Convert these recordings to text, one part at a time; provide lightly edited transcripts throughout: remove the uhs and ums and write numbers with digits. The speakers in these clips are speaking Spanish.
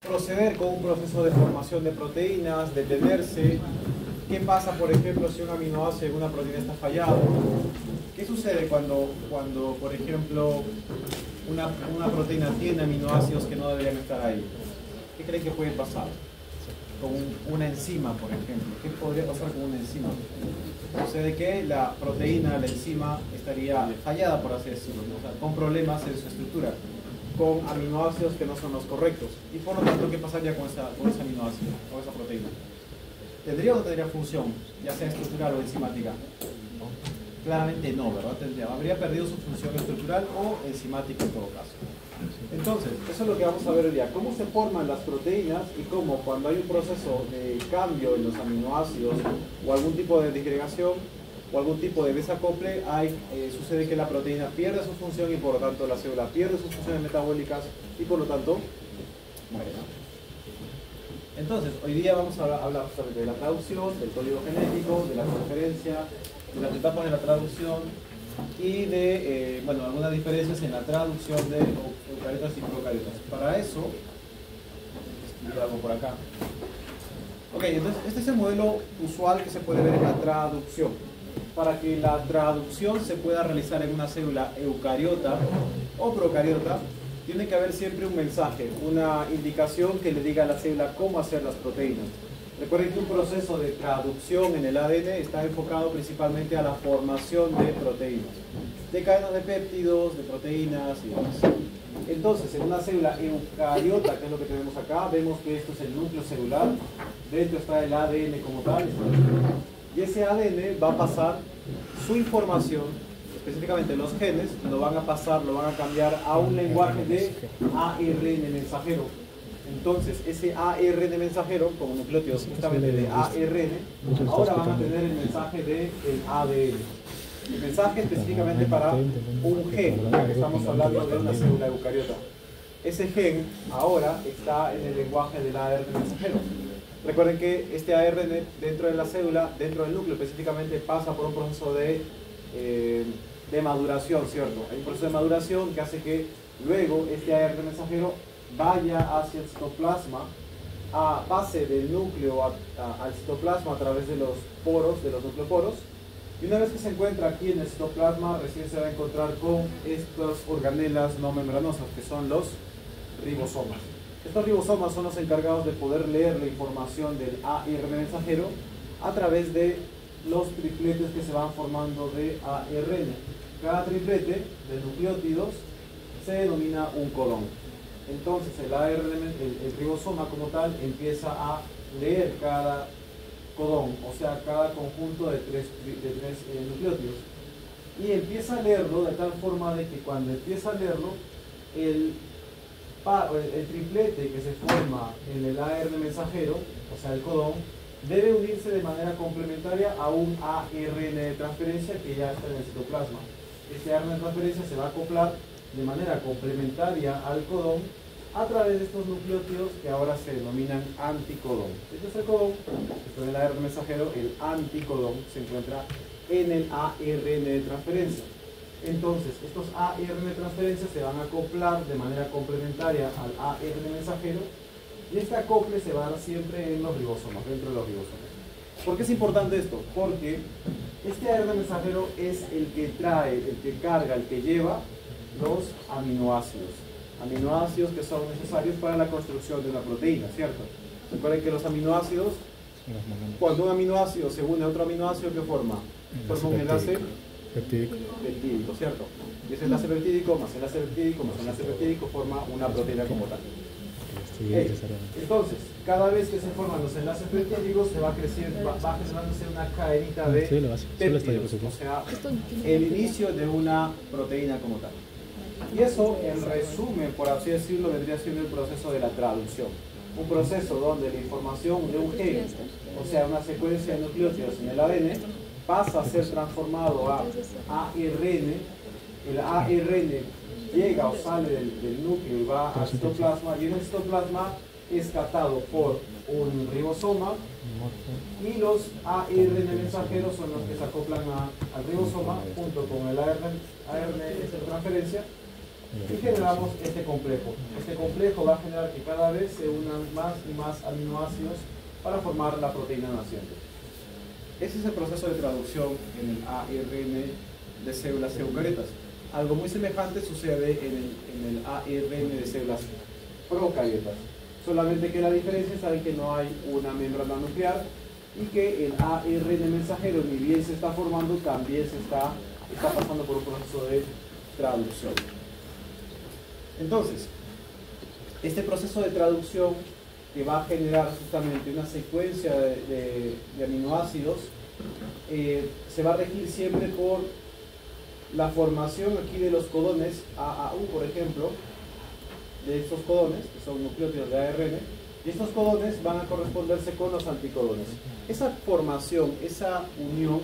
proceder con un proceso de formación de proteínas, detenerse. ¿Qué pasa, por ejemplo, si un aminoácido en una proteína está fallado? ¿Qué sucede cuando por ejemplo, una proteína tiene aminoácidos que no deberían estar ahí? ¿Qué creen que puede pasar? Con una enzima, por ejemplo. ¿Qué podría pasar con una enzima? Sucede que la proteína, la enzima, estaría fallada, por así decirlo, o sea, con problemas en su estructura, con aminoácidos que no son los correctos. Y por lo tanto, ¿qué pasaría con ese aminoácido, con esa proteína? ¿Tendría o no tendría función, ya sea estructural o enzimática? Claramente no, ¿verdad? Habría perdido su función estructural o enzimática en todo caso. Entonces, eso es lo que vamos a ver hoy día. Cómo se forman las proteínas y cómo cuando hay un proceso de cambio en los aminoácidos o algún tipo de disgregación o algún tipo de desacople, sucede que la proteína pierde su función y por lo tanto la célula pierde sus funciones metabólicas y por lo tanto muere. Entonces, hoy día vamos a hablar sobre la traducción, del código genético, de la transferencia, de las etapas de la traducción y de algunas diferencias en la traducción de eucariotas y procariotas. Para eso, escribir algo por acá. Ok, entonces este es el modelo usual que se puede ver en la traducción. Para que la traducción se pueda realizar en una célula eucariota o procariota, tiene que haber siempre un mensaje, una indicación que le diga a la célula cómo hacer las proteínas. Recuerden que un proceso de traducción en el ADN está enfocado principalmente a la formación de proteínas, de cadenas de péptidos, de proteínas y demás. Entonces, en una célula eucariota, que es lo que tenemos acá, vemos que esto es el núcleo celular, dentro está el ADN como tal, y ese ADN va a pasar su información, específicamente los genes, lo van a cambiar a un lenguaje de ARN mensajero. Entonces, ese ARN mensajero, como nucleótidos justamente de ARN, ahora van a tener el mensaje del ADN. El mensaje específicamente para un gen, estamos hablando de una célula eucariota. Ese gen ahora está en el lenguaje del ARN mensajero. Recuerden que este ARN dentro de la célula, dentro del núcleo específicamente, pasa por un proceso de maduración, ¿cierto? Hay un proceso de maduración que hace que luego este ARN mensajero vaya hacia el citoplasma, pase del núcleo al citoplasma a través de los poros, de los nucleoporos, y una vez que se encuentra aquí en el citoplasma, recién se va a encontrar con estas organelas no membranosas, que son los ribosomas. Estos ribosomas son los encargados de poder leer la información del ARN mensajero a través de los tripletes que se van formando de ARN. Cada triplete de nucleótidos se denomina un codón. Entonces el ribosoma como tal empieza a leer cada codón, o sea, cada conjunto de tres nucleótidos. Y empieza a leerlo de tal forma de que cuando empieza a leerlo, el triplete que se forma en el ARN mensajero, o sea, el codón, debe unirse de manera complementaria a un ARN de transferencia que ya está en el citoplasma. Este ARN de transferencia se va a acoplar de manera complementaria al codón a través de estos nucleótidos que ahora se denominan anticodón. Este es el codón, esto es el ARN mensajero, el anticodón se encuentra en el ARN de transferencia. Entonces, estos ARN de transferencia se van a acoplar de manera complementaria al ARN mensajero y este acople se va a dar siempre en los ribosomas, dentro de los ribosomas. ¿Por qué es importante esto? Porque este ARN mensajero es el que trae, el que carga, el que lleva los aminoácidos. Aminoácidos que son necesarios para la construcción de una proteína, ¿cierto? Recuerden que los aminoácidos, cuando un aminoácido se une a otro aminoácido, ¿qué forma? Forma un enlace peptídico, ¿cierto? Y ese enlace peptídico más enlace peptídico más enlace peptídico forma una proteína como tal. Entonces, cada vez que se forman los enlaces peptídicos, se va creciendo, va generándose una cadenita de péptidos, o sea, el inicio de una proteína como tal. Y eso, en resumen, por así decirlo, vendría siendo el proceso de la traducción. Un proceso donde la información de un gen, o sea, una secuencia de nucleótidos en el ADN, pasa a ser transformado a ARN. El ARN llega o sale del núcleo y va al citoplasma, y en el citoplasma es captado por un ribosoma, y los ARN mensajeros son los que se acoplan al ribosoma junto con el ARN de transferencia y generamos este complejo. Este complejo va a generar que cada vez se unan más y más aminoácidos para formar la proteína naciente. Ese es el proceso de traducción en el ARN de células eucariotas. Algo muy semejante sucede en el ARN de células procariotas. Solamente que la diferencia está en que no hay una membrana nuclear y que el ARN mensajero, ni bien se está formando, también está pasando por un proceso de traducción. Entonces, este proceso de traducción que va a generar justamente una secuencia de aminoácidos se va a regir siempre por la formación aquí de los codones AAU, por ejemplo, de estos codones, que son nucleótidos de ARN, y estos codones van a corresponderse con los anticodones. Esa formación, esa unión,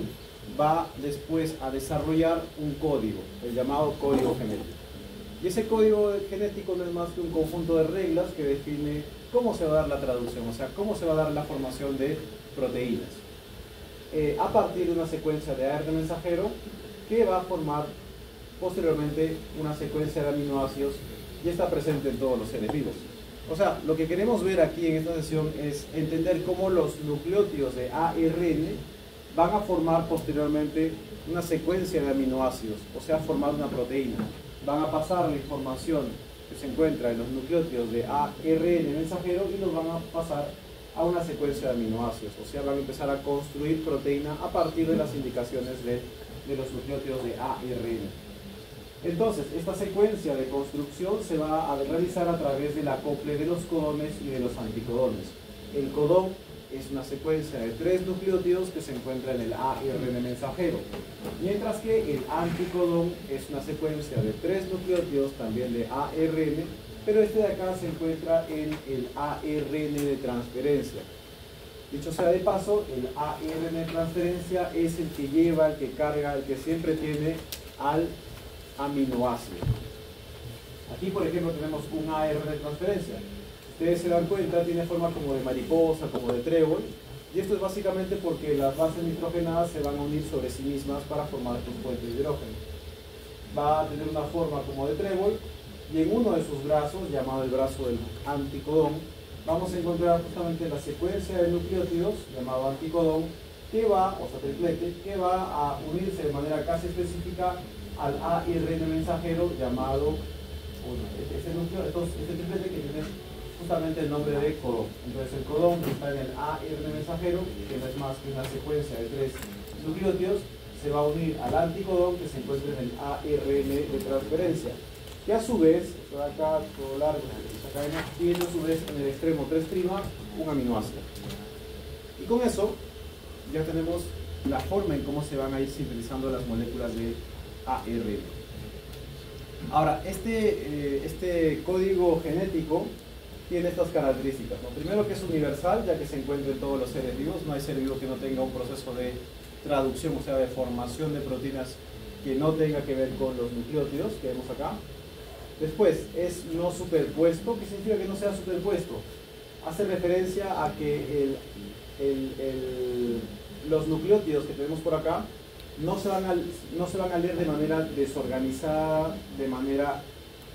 va después a desarrollar un código, el llamado código genético. Y ese código genético no es más que un conjunto de reglas que define cómo se va a dar la traducción, o sea, cómo se va a dar la formación de proteínas. A partir de una secuencia de ARN mensajero que va a formar posteriormente una secuencia de aminoácidos y está presente en todos los seres vivos. O sea, lo que queremos ver aquí en esta sesión es entender cómo los nucleótidos de ARN van a formar posteriormente una secuencia de aminoácidos, o sea, formar una proteína. Van a pasar la información que se encuentra en los nucleótidos de ARN mensajero y los van a pasar a una secuencia de aminoácidos, o sea, van a empezar a construir proteína a partir de las indicaciones de los nucleótidos de ARN. Entonces, esta secuencia de construcción se va a realizar a través del acople de los codones y de los anticodones. El codón es una secuencia de 3 nucleótidos que se encuentra en el ARN mensajero, mientras que el anticodón es una secuencia de 3 nucleótidos también de ARN, pero este de acá se encuentra en el ARN de transferencia. Dicho sea de paso, el ARN de transferencia es el que lleva, el que carga, el que siempre tiene al aminoácido. Aquí, por ejemplo, tenemos un ARN de transferencia. Ustedes se dan cuenta, tiene forma como de mariposa, como de trébol, y esto es básicamente porque las bases nitrogenadas se van a unir sobre sí mismas para formar sus puentes de hidrógeno. Va a tener una forma como de trébol, y en uno de sus brazos, llamado el brazo del anticodón, vamos a encontrar justamente la secuencia de nucleótidos, llamado anticodón, que va, o sea, triplete, que va a unirse de manera casi específica al ARN mensajero llamado, este triplete que tiene justamente el nombre de codón. Entonces el codón que está en el ARN mensajero, que no es más que una secuencia de 3 nucleótidos, se va a unir al anticodón que se encuentra en el ARN de transferencia, que a su vez, esto de acá, todo largo, esta cadena, tiene a su vez en el extremo 3' un aminoácido. Y con eso ya tenemos la forma en cómo se van a ir sintetizando las moléculas de ARN. Ahora, este código genético tiene estas características, ¿no? Primero, que es universal, ya que se encuentra en todos los seres vivos. No hay ser vivo que no tenga un proceso de traducción, o sea, de formación de proteínas que no tenga que ver con los nucleótidos que vemos acá. Después, es no superpuesto. ¿Qué significa que no sea superpuesto? Hace referencia a que los nucleótidos que tenemos por acá no se van a leer de manera desorganizada, de manera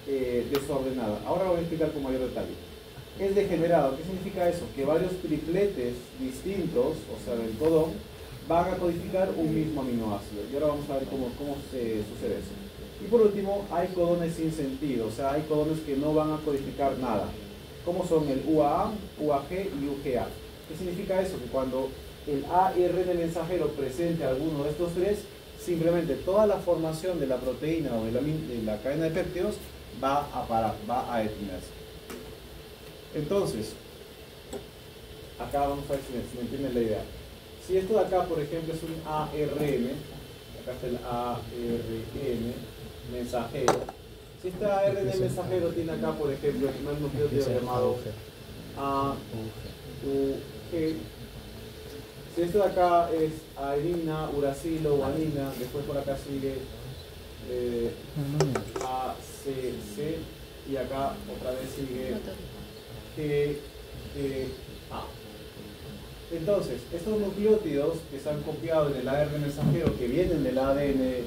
desordenada. Ahora lo voy a explicar con mayor detalle. Es degenerado. ¿Qué significa eso? Que varios tripletes distintos, o sea, del codón, van a codificar un mismo aminoácido. Y ahora vamos a ver cómo se sucede eso. Y por último, hay codones sin sentido, o sea, hay codones que no van a codificar nada, como son el UAA, UAG y UGA. ¿Qué significa eso? Que cuando el ARN mensajero presente alguno de estos 3, simplemente toda la formación de la proteína o de la cadena de péptidos va a parar, va a detenerse. Entonces, acá vamos a ver si me entienden la idea. Si esto de acá, por ejemplo, es un ARN, acá está el ARN mensajero. Si este ARN mensajero tiene acá, por ejemplo, el primer nucleótido llamado AUG. Si esto de acá es adenina, uracilo, guanina, después por acá sigue ACC y acá otra vez sigue GA. Entonces, estos nucleótidos que se han copiado en el ARN mensajero, que vienen del ADN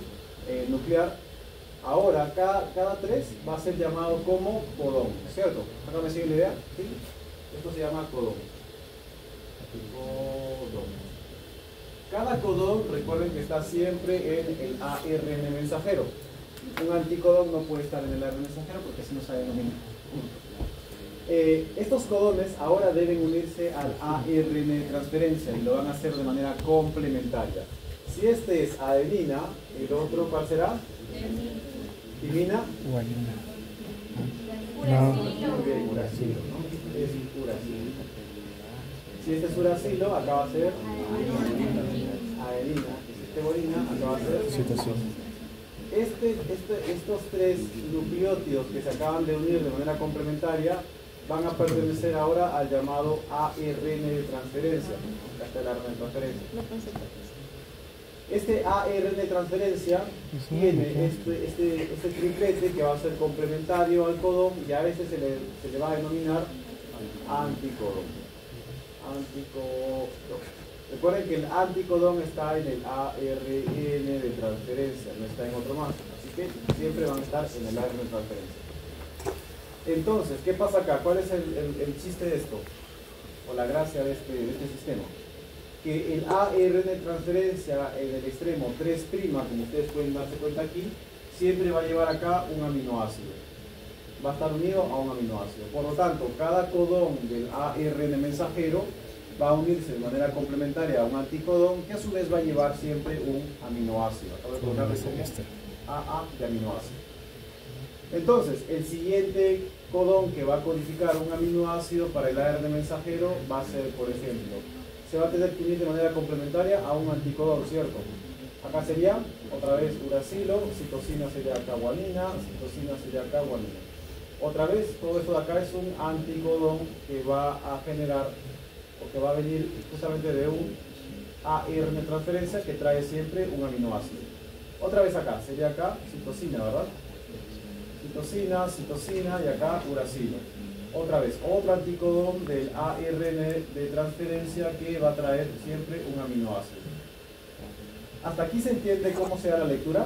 nuclear, Ahora, cada 3 va a ser llamado como codón, ¿cierto? ¿Acá me sigue la idea? ¿Sí? Esto se llama codón. Codón. Cada codón, recuerden que está siempre en el ARN mensajero. Un anticodón no puede estar en el ARN mensajero porque así no se denomina. Estos codones ahora deben unirse al ARN de transferencia y lo van a hacer de manera complementaria. Si este es adenina, el otro, ¿cuál será? Timina. Guanina. Muy bien, uracilo, ¿no? Es uracilo. Si este es uracilo, acá va a ser adenina. Si este guanina, acá va a ser Citosina. Estos 3 nucleótidos que se acaban de unir de manera complementaria van a pertenecer ahora al llamado ARN de transferencia. Acá está el ARN de transferencia. Este ARN de transferencia tiene este triplete que va a ser complementario al codón y a veces se le va a denominar anticodón. Anticodón. Recuerden que el anticodón está en el ARN de transferencia, no está en otro más. Así que siempre van a estar en el ARN de transferencia. Entonces, ¿qué pasa acá? ¿Cuál es el chiste de esto? O la gracia de este sistema. Que el ARN de transferencia en el extremo 3', como ustedes pueden darse cuenta aquí, siempre va a llevar acá un aminoácido. Va a estar unido a un aminoácido. Por lo tanto, cada codón del ARN mensajero va a unirse de manera complementaria a un anticodón que a su vez va a llevar siempre un aminoácido. Acabo de colocarle como AA de aminoácido. Entonces, el siguiente codón que va a codificar un aminoácido para el ARN mensajero va a ser, por ejemplo, se va a tener que unir de manera complementaria a un anticodón, ¿cierto? Acá sería, otra vez, uracilo, citosina sería acá guanina, citosina sería acá guanina. Otra vez, todo esto de acá es un anticodón que va a generar, o que va a venir justamente de un ARN de transferencia que trae siempre un aminoácido. Otra vez acá, sería acá citosina, ¿verdad? Citosina y acá uracilo. Otra vez, otro anticodón del ARN de transferencia que va a traer siempre un aminoácido. ¿Hasta aquí se entiende cómo se da la lectura?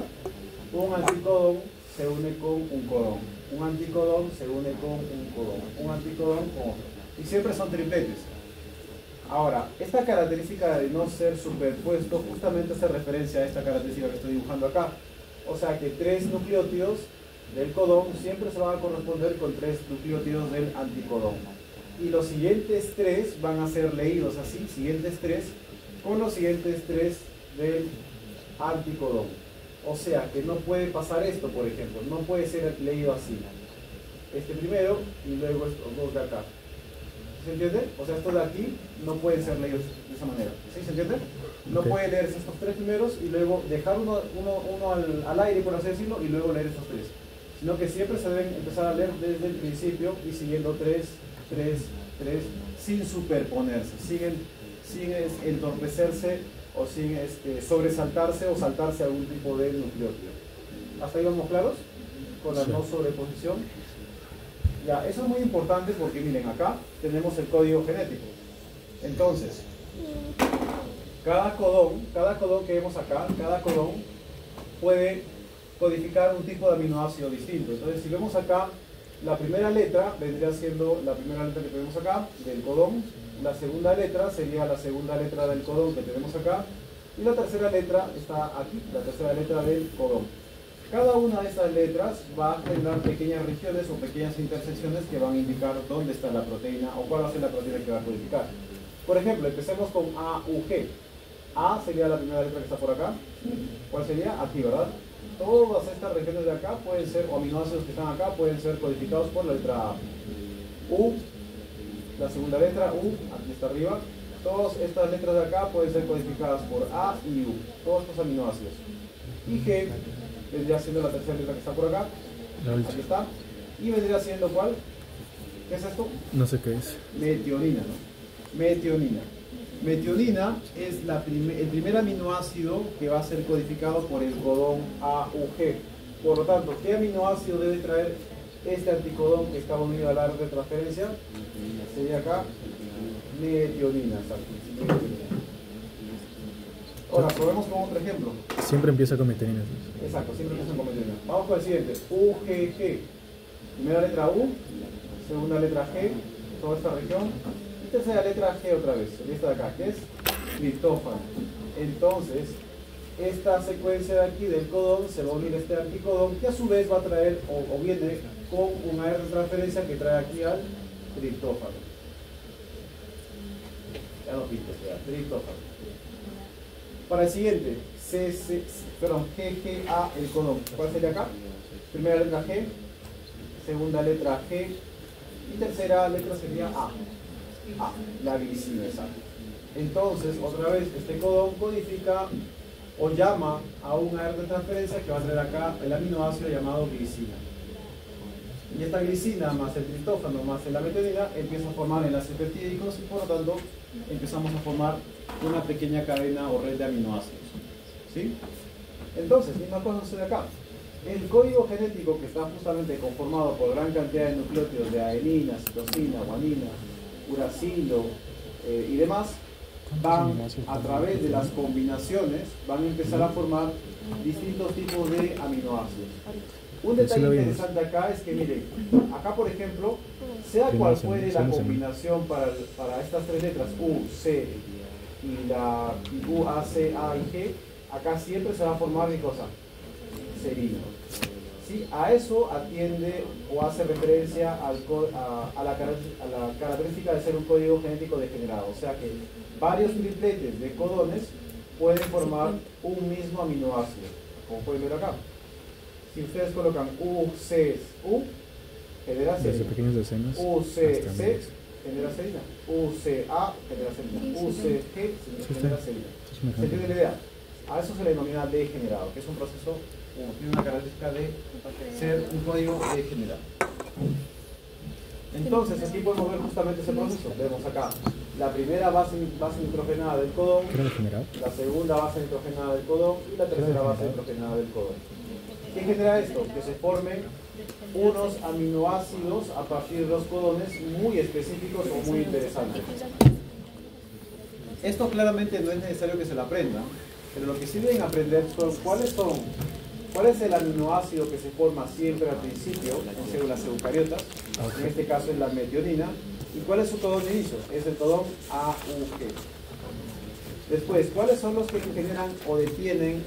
Un anticodón se une con un codón. Un anticodón se une con un codón. Un anticodón con otro. Y siempre son tripletes. Ahora, esta característica de no ser superpuesto justamente hace referencia a esta característica que estoy dibujando acá. O sea que 3 nucleótidos del codón siempre se van a corresponder con 3 nucleótidos del anticodón. Y los siguientes 3 van a ser leídos así, siguientes 3, con los siguientes 3 del anticodón. O sea que no puede pasar esto, por ejemplo, no puede ser leído así. Este primero y luego estos dos de acá. ¿Se entiende? O sea, estos de aquí no pueden ser leídos de esa manera. ¿Sí? ¿Se entiende? No puede leerse estos 3 primeros y luego dejar uno al aire, por así decirlo, y luego leer estos 3. Sino que siempre se deben empezar a leer desde el principio y siguiendo 3, 3, 3, sin superponerse, sin entorpecerse o sin sobresaltarse o saltarse algún tipo de nucleótido. ¿Hasta ahí vamos claros? Con la no sobreposición. Ya, eso es muy importante porque miren, acá tenemos el código genético. Entonces, cada codón que vemos acá, cada codón puede codificar un tipo de aminoácido distinto. Entonces, si vemos acá, la primera letra vendría siendo la primera letra que tenemos acá, del codón. La segunda letra sería la segunda letra del codón que tenemos acá. Y la tercera letra está aquí, la tercera letra del codón. Cada una de estas letras va a generar pequeñas regiones o pequeñas intersecciones que van a indicar dónde está la proteína o cuál va a ser la proteína que va a codificar. Por ejemplo, empecemos con AUG. A sería la primera letra que está por acá. ¿Cuál sería? Aquí, ¿verdad? Todas estas regiones de acá pueden ser, o aminoácidos que están acá, pueden ser codificados por la letra A. U, la segunda letra, U, aquí está arriba. Todas estas letras de acá pueden ser codificadas por A y U, todos estos aminoácidos. Y G vendría siendo la tercera letra que está por acá. Aquí está. Y vendría siendo ¿cuál? ¿Qué es esto? No sé qué es. Metionina, ¿no? Metionina. Metionina es el primer aminoácido que va a ser codificado por el codón AUG. Por lo tanto, ¿qué aminoácido debe traer este anticodón que está unido al árbol de transferencia? Sería acá metionina. Ahora, probemos con otro ejemplo. Siempre empieza con metionina. Exacto, siempre empiezan con metionina. Vamos con el siguiente. UGG. Primera letra U, segunda letra G, toda esta región. Y tercera letra G otra vez, esta de acá, que es triptófano. Entonces, esta secuencia de aquí del codón se va a unir a este anticodón, que a su vez va a traer, o viene con una R de transferencia que trae aquí al triptófano. Ya no pintes, ya, triptófano. Para el siguiente, GGA, el codón. ¿Cuál sería acá? Primera letra G, segunda letra G y tercera letra sería A. A, la glicina, exacto. Entonces, otra vez, este codón codifica o llama a una R de transferencia que va a traer acá el aminoácido llamado glicina. Y esta glicina más el triptófano más la metionina empieza a formar enlaces peptídicos y por lo tanto empezamos a formar una pequeña cadena o red de aminoácidos. ¿Sí? Entonces, misma cosa sucede acá. El código genético que está justamente conformado por gran cantidad de nucleótidos de adenina, citosina, guanina, uracilo y demás, van a través de las combinaciones, van a empezar a formar distintos tipos de aminoácidos. Un detalle interesante acá es que miren, acá por ejemplo, sea cual fuere la combinación para estas tres letras U, C y la U, A, C, A y G, acá siempre se va a formar ¿qué cosa? Serina. ¿Sí? A eso atiende o hace referencia a la característica de ser un código genético degenerado, o sea que varios tripletes de codones pueden formar un mismo aminoácido, como pueden ver acá. Si ustedes colocan U, C, U, genera serina. Desde pequeños decenas U, C, C, genera serina. U, C, A, genera serina. U, C, G, genera serina. ¿Se entiende la idea? A eso se le denomina degenerado, que es un proceso, tiene una característica de ser un código degenerado. Entonces, aquí podemos ver justamente ese proceso. Vemos acá la primera base nitrogenada del codón, la segunda base nitrogenada del codón y la tercera base nitrogenada del codón. ¿Qué genera esto? Que se formen unos aminoácidos a partir de los codones muy específicos o muy interesantes. Esto claramente no es necesario que se lo aprendan, pero lo que sí deben aprender son cuál es el aminoácido que se forma siempre al principio en células eucariotas, en este caso es la metionina, y cuál es su codón de inicio, es el codón AUG. Después, ¿cuáles son los que generan o detienen,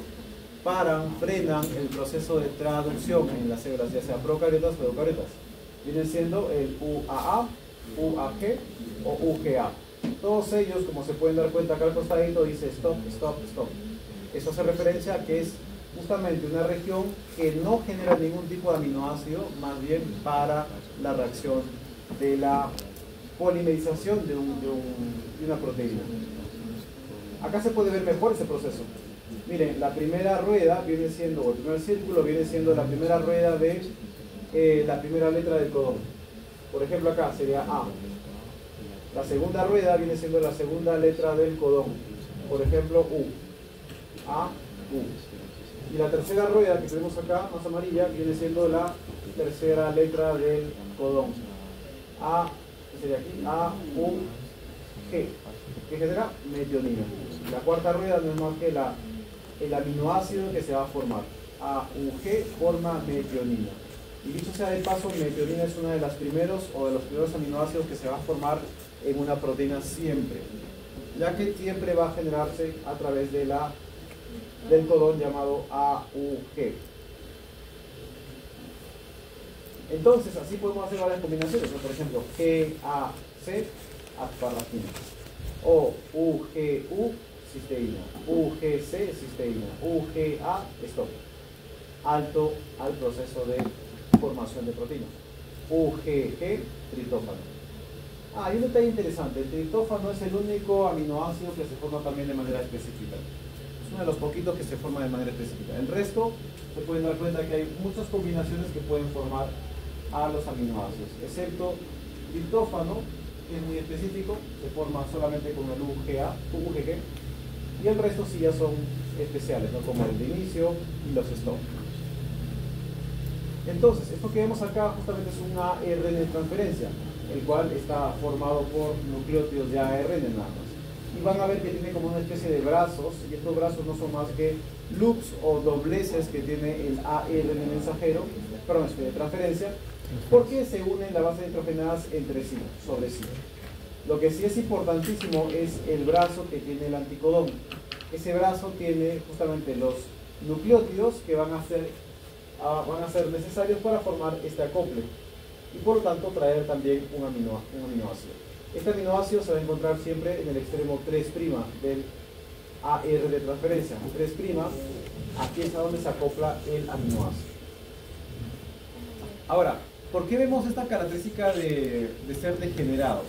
paran, frenan el proceso de traducción en las células, ya sea procariotas o eucariotas? Vienen siendo el UAA, UAG o UGA. Todos ellos, como se pueden dar cuenta acá al costadito, dice stop, stop, stop. Eso hace referencia a que es justamente una región que no genera ningún tipo de aminoácido, más bien para la reacción de la polimerización de una proteína. Acá se puede ver mejor ese proceso. Miren, la primera rueda viene siendo, o el primer círculo viene siendo la primera rueda de la primera letra del codón. Por ejemplo acá sería A. La segunda rueda viene siendo la segunda letra del codón. Por ejemplo U. A, U. Y la tercera rueda que tenemos acá, más amarilla, viene siendo la tercera letra del codón. A, ¿qué sería aquí? A, U, G. ¿Qué genera? Metionina. La cuarta rueda no es más que el aminoácido que se va a formar. A, U, G forma metionina. Y dicho sea de paso, metionina es uno de los primeros aminoácidos que se va a formar en una proteína siempre, ya que siempre va a generarse a través de del codón llamado AUG. Entonces, así podemos hacer varias combinaciones, ¿no? Por ejemplo, GAC, asparagina, o UGU, cisteína, UGC, cisteína, UGA, stop, alto al proceso de formación de proteínas, UGG, triptófano. Hay un detalle interesante, el triptófano es el único aminoácido que se forma también de manera específica. Es uno de los poquitos que se forma de manera específica. El resto, se pueden dar cuenta que hay muchas combinaciones que pueden formar a los aminoácidos, excepto triptófano, que es muy específico, se forma solamente con el UGG, y el resto sí ya son especiales, ¿no? Como el de inicio y los stop. Entonces, esto que vemos acá justamente es un ARN de transferencia, el cual está formado por nucleótidos de ARN nada más. y van a ver que tiene como una especie de brazos, y estos brazos no son más que loops o dobleces que tiene el ARN mensajero, perdón, de transferencia, porque se unen las bases nitrogenadas entre sí, sobre sí. Lo que sí es importantísimo es el brazo que tiene el anticodón. Ese brazo tiene justamente los nucleótidos que van a ser necesarios para formar este acople y por lo tanto traer también un aminoácido. Este aminoácido se va a encontrar siempre en el extremo 3' del AR de transferencia. 3', aquí es a donde se acopla el aminoácido. Ahora, ¿por qué vemos esta característica de ser degenerado?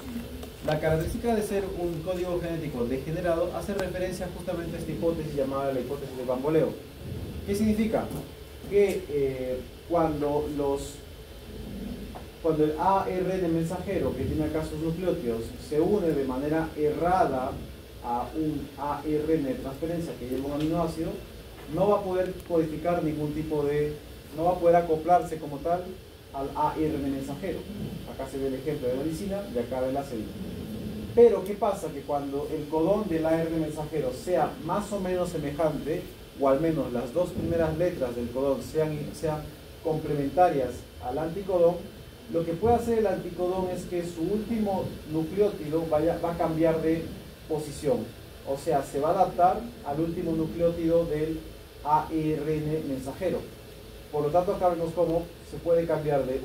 La característica de ser un código genético degenerado hace referencia justamente a esta hipótesis llamada la hipótesis de bamboleo. ¿Qué significa? Que cuando el ARN mensajero, que tiene acá sus nucleótidos, se une de manera errada a un ARN de transferencia que lleva un aminoácido, no va a poder codificar no va a poder acoplarse como tal al ARN mensajero. Acá se ve el ejemplo de la lisina y acá de la célula. Pero ¿qué pasa? Que cuando el codón del ARN mensajero sea más o menos semejante, o al menos las dos primeras letras del codón sean complementarias al anticodón, lo que puede hacer el anticodón es que su último nucleótido va a cambiar de posición. O sea, se va a adaptar al último nucleótido del ARN mensajero. Por lo tanto, acá vemos cómo se puede cambiar de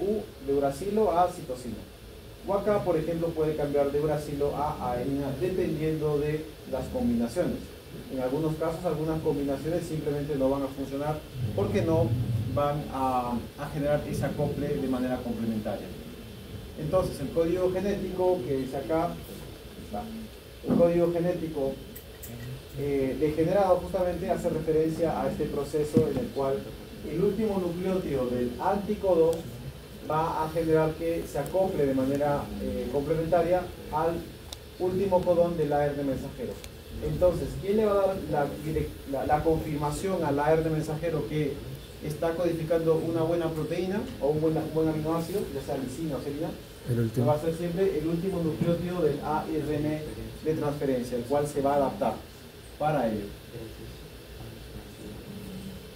uracilo a citosina. O acá, por ejemplo, puede cambiar de uracilo a adenina dependiendo de las combinaciones. En algunos casos, algunas combinaciones simplemente no van a funcionar porque no van a generar ese acople de manera complementaria. Entonces, el código genético que dice acá, el código genético degenerado justamente hace referencia a este proceso en el cual el último nucleótido del anticodón va a generar que se acople de manera complementaria al último codón del ARN mensajero. Entonces, ¿quién le va a dar la confirmación al ARN mensajero que está codificando una buena proteína o un buen aminoácido, ya sea lisina o serina? Va a ser siempre el último nucleótido del ARN de transferencia, el cual se va a adaptar para ello.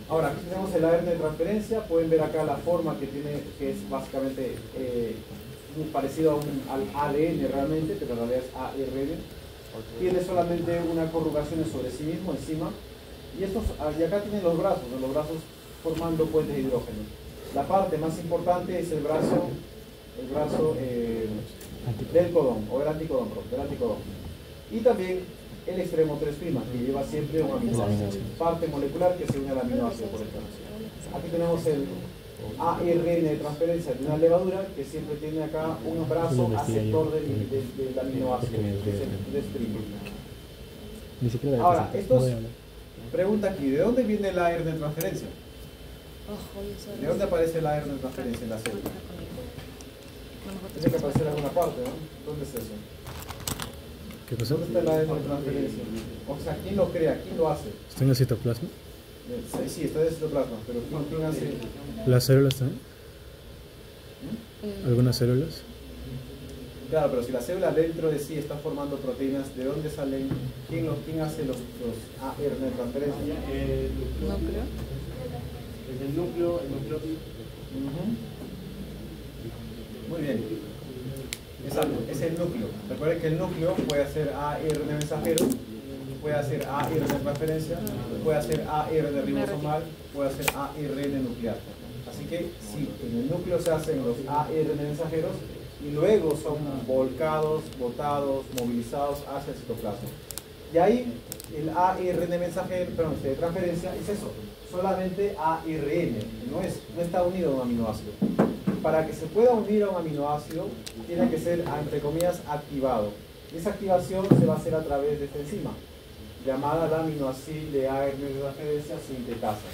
Ahora, aquí tenemos el ARN de transferencia. Pueden ver acá la forma que tiene, que es básicamente muy parecido al ADN realmente, pero en realidad es ARN. Tiene solamente una corrugación sobre sí mismo, encima. Y acá tienen los brazos formando puentes de hidrógeno. La parte más importante es el brazo del codón, o del anticodón. Y también el extremo 3', que lleva siempre un aminoácido, parte molecular que se une al aminoácido por ejemplo. Aquí tenemos el ARN de transferencia de una levadura que siempre tiene acá un brazo aceptor del aminoácido, que es el 3'. Ahora, pregunta aquí, ¿de dónde viene el ARN de transferencia? ¿De dónde aparece el ARN de transferencia en la célula? Tiene que aparecer en alguna parte, ¿no? ¿Dónde es eso? ¿Qué pasó? ¿Dónde está el ARN de transferencia? O sea, ¿quién lo crea? ¿Quién lo hace? ¿Está en el citoplasma? Sí, está en el citoplasma, pero ¿quién hace? ¿Las células también? ¿Algunas células? Claro, pero si la célula dentro de sí está formando proteínas, ¿de dónde salen? ¿Quién hace los ARN de transferencia? ¿Núcleo? Es el núcleo, el nucleótido. Muy bien. Exacto, es el núcleo. Recuerden que el núcleo puede hacer ARN mensajero, puede hacer ARN de transferencia, puede hacer ARN ribosomal, puede hacer ARN nuclear. Así que sí, en el núcleo se hacen los ARN mensajeros y luego son volcados, botados, movilizados hacia el citoplasma. Y ahí el ARN de transferencia es eso, solamente ARN, no está unido a un aminoácido. Para que se pueda unir a un aminoácido, tiene que ser, entre comillas, activado. Y esa activación se va a hacer a través de esta enzima, llamada la aminoácido de ARN de transferencia sintetasa.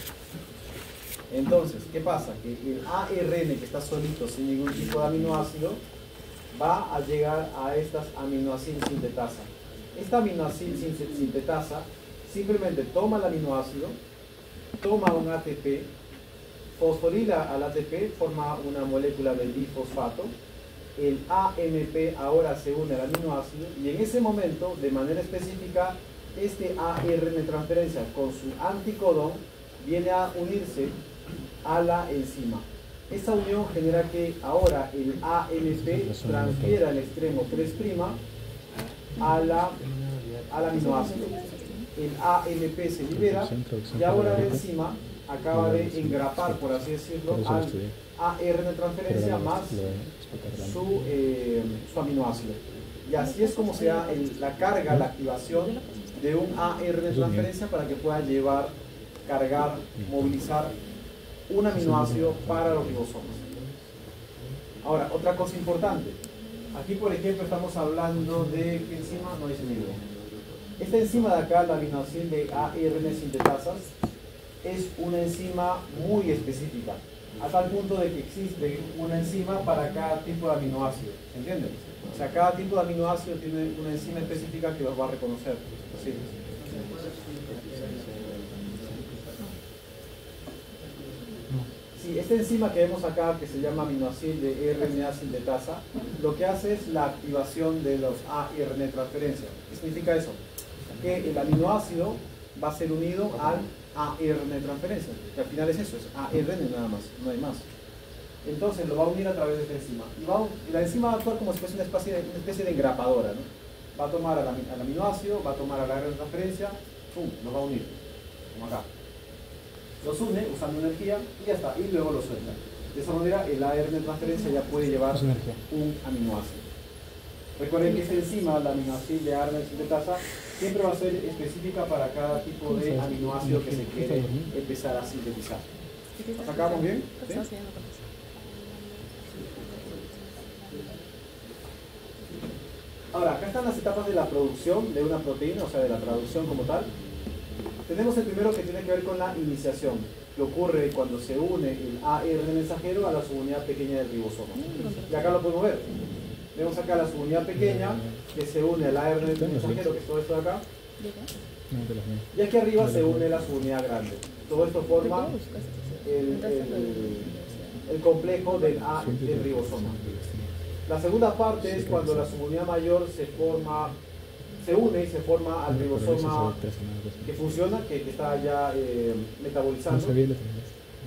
Entonces, ¿qué pasa? Que el ARN que está solito, sin ningún tipo de aminoácido, va a llegar a estas aminoácidos sintetasa. Esta aminoácido sintetasa simplemente toma el aminoácido, toma un ATP, fosforila al ATP, forma una molécula de difosfato el AMP ahora se une al aminoácido y en ese momento, de manera específica, este ARN transferencia con su anticodón viene a unirse a la enzima. Esa unión genera que ahora el AMP transfiera al extremo 3' al aminoácido. El AMP se libera y ahora la enzima acaba de engrapar, por así decirlo, al ARN transferencia más su aminoácido. Y así es como se da la carga, la activación de un ARN transferencia para que pueda llevar, cargar, movilizar un aminoácido para los ribosomas. Ahora, otra cosa importante. Aquí, por ejemplo, estamos hablando de ¿qué enzima? No dice ni idea. Esta enzima de acá, la aminoácido de ARN sintetasas, es una enzima muy específica, a tal punto de que existe una enzima para cada tipo de aminoácido. ¿Se entiende? O sea, cada tipo de aminoácido tiene una enzima específica que los va a reconocer. ¿Sí? Sí, esta enzima que vemos acá, que se llama aminoácido de RNA sintetasa, lo que hace es la activación de los ARN transferencia. ¿Qué significa eso? Que el aminoácido va a ser unido al ARN transferencia, que al final es eso, es ARN nada más, no hay más. Entonces lo va a unir a través de esta enzima. Y la enzima va a actuar como si fuese una especie de engrapadora, ¿no? Va a tomar al aminoácido, va a tomar al ARN transferencia, ¡pum!, los va a unir, como acá. Los une usando energía y ya está, y luego los suelta. De esa manera el ARN transferencia ya puede llevar un aminoácido. Recuerden que esta enzima, la aminoácido de ARN sintetasa, siempre va a ser específica para cada tipo de aminoácido que se quiere empezar a sintetizar. ¿Hasta acá vamos bien? ¿Sí? Ahora, acá están las etapas de la producción de una proteína, o sea, de la traducción como tal. Tenemos el primero que tiene que ver con la iniciación, que ocurre cuando se une el ARN mensajero a la subunidad pequeña del ribosoma. Y acá lo podemos ver. Vemos acá la subunidad pequeña que se une al ARN mensajero, que es todo esto de acá. Y aquí arriba se une la subunidad grande. Todo esto forma el complejo del ribosoma. La segunda parte es cuando la subunidad mayor se une y se forma al ribosoma que funciona, que está ya metabolizando.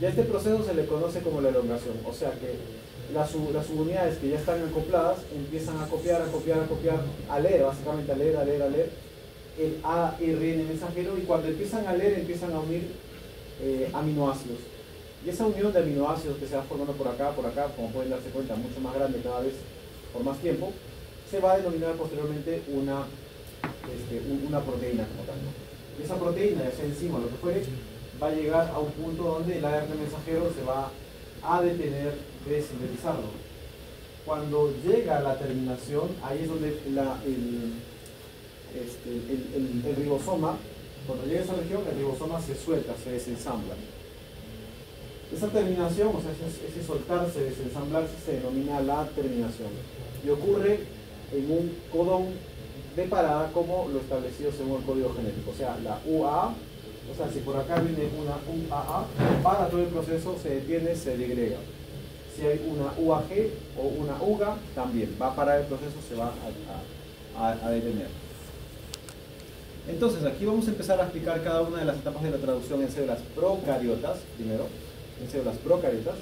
Y a este proceso se le conoce como la elongación, o sea que las subunidades que ya están acopladas empiezan a copiar, a leer, básicamente a leer el ARN mensajero, y cuando empiezan a leer empiezan a unir aminoácidos. Y esa unión de aminoácidos que se va formando por acá, como pueden darse cuenta, mucho más grande cada vez por más tiempo, se va a denominar posteriormente una proteína como tal, ¿no? Y esa proteína, ya sea enzima o lo que fuere, va a llegar a un punto donde el ARN mensajero se va a detener de sintetizarlo. Cuando llega a la terminación, ahí es donde el ribosoma, cuando llega a esa región, el ribosoma se suelta, se desensambla. Esa terminación, o sea, ese soltarse, desensamblarse, se denomina la terminación. Y ocurre en un codón de parada como lo establecido según el código genético. O sea, la UAA, o sea, si por acá viene una UAA, para todo el proceso, se detiene, se degrega. Si hay una UAG o una UGA, también va a parar el proceso, se va a detener. Entonces, aquí vamos a empezar a explicar cada una de las etapas de la traducción en células procariotas, primero, en células procariotas,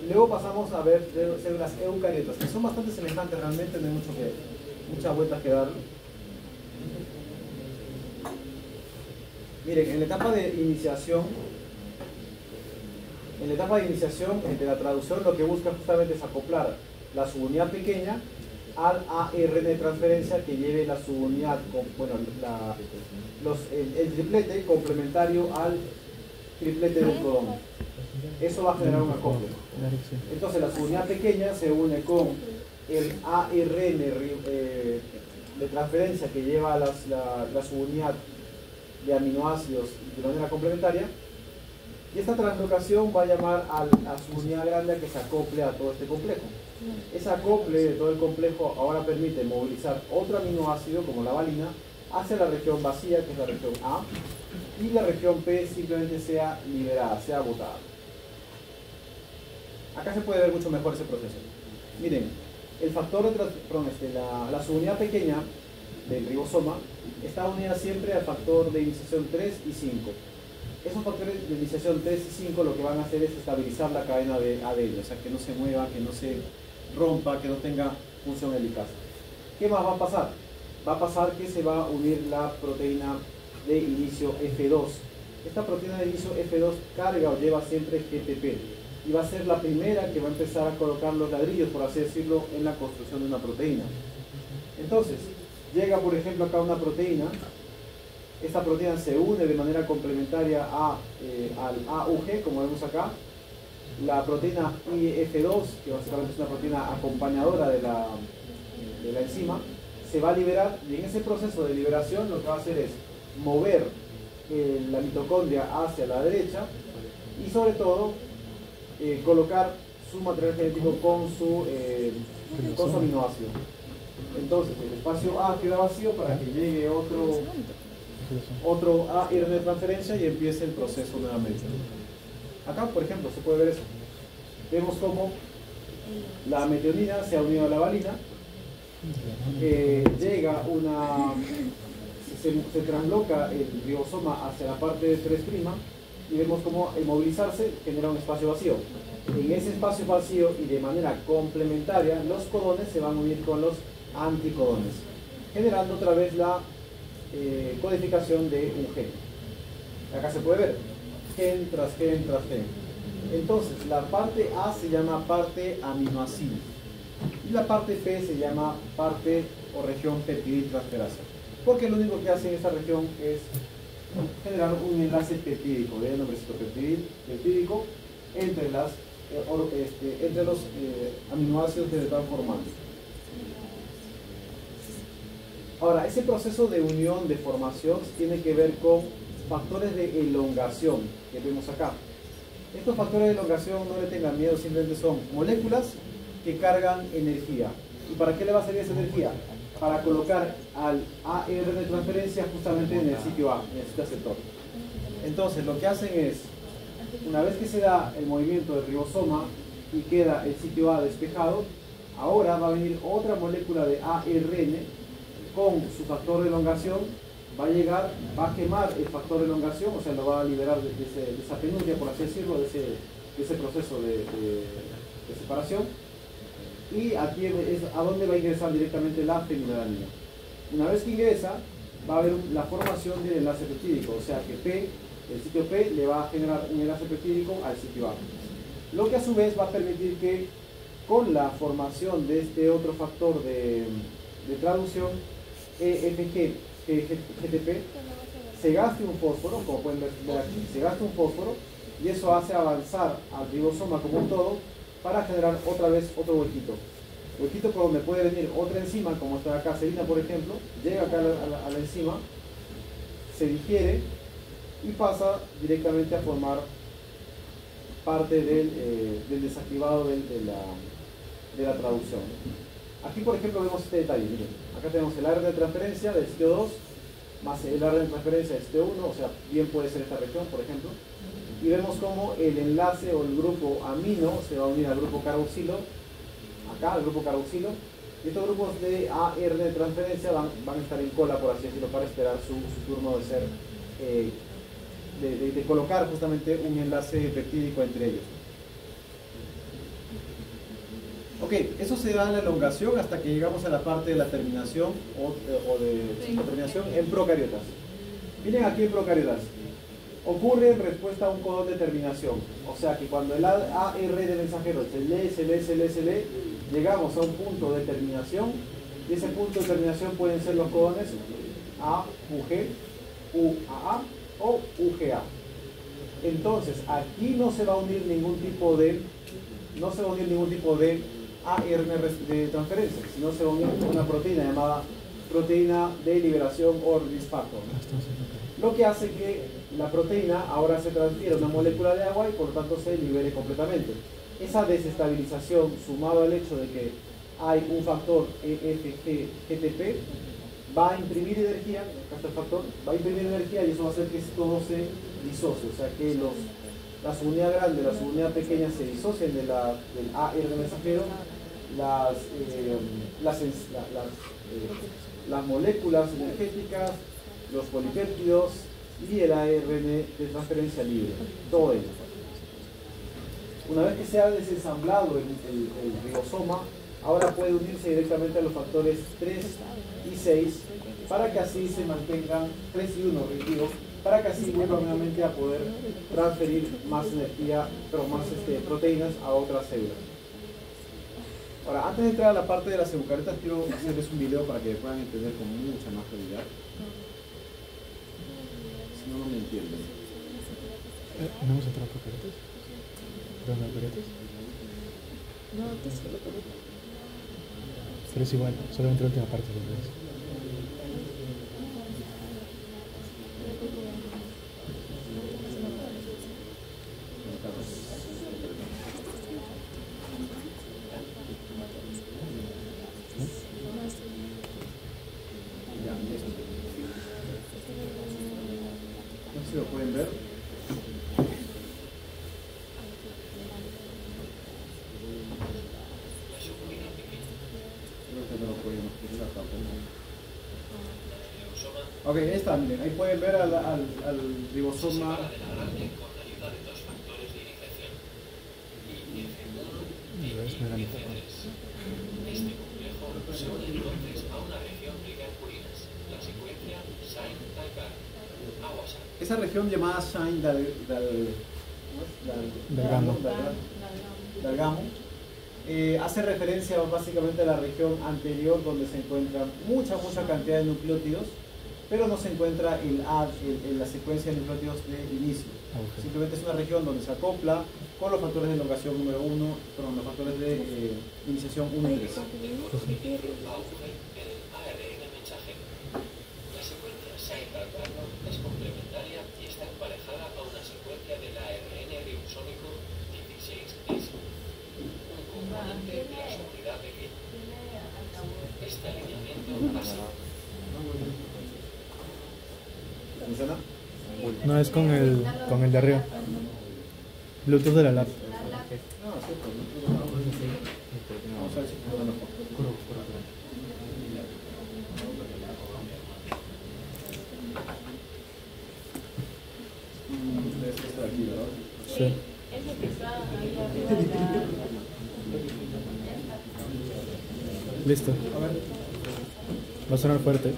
y luego pasamos a ver células eucariotas, que son bastante semejantes realmente, no hay muchas vueltas que dar. Miren, en la etapa de iniciación de la traducción, lo que busca justamente es acoplar la subunidad pequeña al ARN de transferencia que lleve la subunidad, el triplete complementario al triplete del codón. Eso va a generar un acople. Entonces la subunidad pequeña se une con el ARN de transferencia que lleva la subunidad de aminoácidos de manera complementaria, y esta translocación va a llamar a la subunidad grande a que se acople a todo este complejo. Ese acople de todo el complejo ahora permite movilizar otro aminoácido como la valina hacia la región vacía, que es la región A, y la región P simplemente sea liberada, sea botada. Acá se puede ver mucho mejor ese proceso. Miren, el factor de la subunidad pequeña del ribosoma está unida siempre al factor de iniciación 3 y 5. Esos factores de iniciación 3 y 5 lo que van a hacer es estabilizar la cadena de ADN, o sea, que no se mueva, que no se rompa, que no tenga función helicasa. ¿Qué más va a pasar? Va a pasar que se va a unir la proteína de inicio F2. Esta proteína de inicio F2 carga o lleva siempre GTP y va a ser la primera que va a empezar a colocar los ladrillos, por así decirlo, en la construcción de una proteína. Entonces, llega por ejemplo acá una proteína. Esta proteína se une de manera complementaria al AUG, como vemos acá. La proteína IF2, que básicamente es una proteína acompañadora de la enzima, se va a liberar, y en ese proceso de liberación lo que va a hacer es mover la mitocondria hacia la derecha y sobre todo colocar su material genético con su aminoácido. Entonces el espacio A queda vacío para que llegue otro ARN de transferencia y empiece el proceso nuevamente. Acá, por ejemplo, se puede ver eso. Vemos cómo la metionina se ha unido a la valina, se transloca el ribosoma hacia la parte de 3' y vemos cómo al movilizarse genera un espacio vacío. En ese espacio vacío y de manera complementaria, los codones se van a unir con los anticodones, generando otra vez la codificación de un gen. Acá se puede ver gen tras gen tras gen. Entonces la parte A se llama parte aminoácido y la parte P se llama parte o región peptidil-transferasa, porque lo único que hace en esta región es generar un enlace peptídico, de nombrecito peptídico entre los aminoácidos que se están formando. Ahora, ese proceso de unión, de formación, tiene que ver con factores de elongación que vemos acá. Estos factores de elongación, no le tengan miedo, simplemente son moléculas que cargan energía. ¿Y para qué le va a servir esa energía? Para colocar al AR de transferencia justamente en el sitio A, en el sitio aceptor. Entonces, lo que hacen es, una vez que se da el movimiento del ribosoma y queda el sitio A despejado, ahora va a venir otra molécula de ARN con su factor de elongación, va a llegar, va a quemar el factor de elongación, o sea, lo va a liberar de esa penuria, por así decirlo, de ese proceso de separación. Y aquí es a donde va a ingresar directamente la fenilalanina. Una vez que ingresa, va a haber la formación del enlace peptídico, o sea que el sitio P le va a generar un enlace peptídico al sitio A. Lo que a su vez va a permitir que con la formación de este otro factor de traducción, EFG, GTP, se gaste un fósforo, como pueden ver aquí, se gasta un fósforo y eso hace avanzar al ribosoma como un todo para generar otra vez otro huequito por donde puede venir otra enzima, como está acá, serina por ejemplo, llega acá a la enzima, se digiere y pasa directamente a formar parte del desactivado de la traducción. Aquí por ejemplo vemos este detalle, miren, acá tenemos el ARN de transferencia del sitio 2 más el ARN de transferencia del sitio 1, o sea, bien puede ser esta región por ejemplo, y vemos como el enlace o el grupo amino se va a unir al grupo carboxilo, acá al grupo carboxilo, y estos grupos de ARN de transferencia van a estar en cola, por así decirlo, para esperar su turno de ser, de colocar justamente un enlace peptídico entre ellos. Ok, eso se da en la elongación hasta que llegamos a la parte de la terminación la terminación en procariotas. Miren aquí en procariotas. Ocurre en respuesta a un codón de terminación. O sea que cuando el AR de mensajero se lee, llegamos a un punto de terminación y ese punto de terminación pueden ser los codones A, UG, UAA o UGA. Entonces, aquí no se va a unir ningún tipo de ARN de transferencia, sino se va a unir una proteína llamada proteína de liberación o release factor. Lo que hace que la proteína ahora se transfiera a una molécula de agua y por lo tanto se libere completamente. Esa desestabilización, sumado al hecho de que hay un factor EFG-GTP, va a imprimir energía, acá está el factor, va a imprimir energía y eso va a hacer que todo se disocie, o sea que la subunidad grande y la subunidad pequeña se disocien del AR mensajero las moléculas energéticas, los polipéptidos y el ARN de transferencia libre, todo ello. Una vez que se ha desensamblado el ribosoma, ahora puede unirse directamente a los factores 3 y 6 para que así se mantengan, 3 y 1, digo, para que así vuelva nuevamente a poder transferir más energía, pero más proteínas a otras células. Ahora, antes de entrar a la parte de las eucariotas, quiero hacerles un video para que puedan entender con mucha más claridad. Si no, no me entienden. ¿No hemos entrado por eucariotas? ¿Dos eucariotas? No, tú solo por eso. Pero es igual, solamente la última parte de eso. No sé si lo pueden ver. Creo que no lo podemos poner acá. Ok, ahí está, miren, ahí pueden ver al ribosoma. Esa región llamada Shine Dalgamo hace referencia básicamente a la región anterior donde se encuentra mucha cantidad de nucleótidos, pero no se encuentra la secuencia de nucleótidos de inicio. Okay. Simplemente es una región donde se acopla con los factores de elongación número 1, con los factores de iniciación 1 y 3. Es complementaria y está emparejada a una secuencia del ARN ribosómico 16S, un componente de la subunidad pequeña. Este alineamiento básico. ¿Funciona? No, es con el de arriba. Bluetooth de la lab. No, es cierto. Vamos a ver si funciona mejor. Debe ser esta de aquí, ¿verdad? Sí. Ese que está ahí arriba. Listo. A ver. Va a sonar fuerte.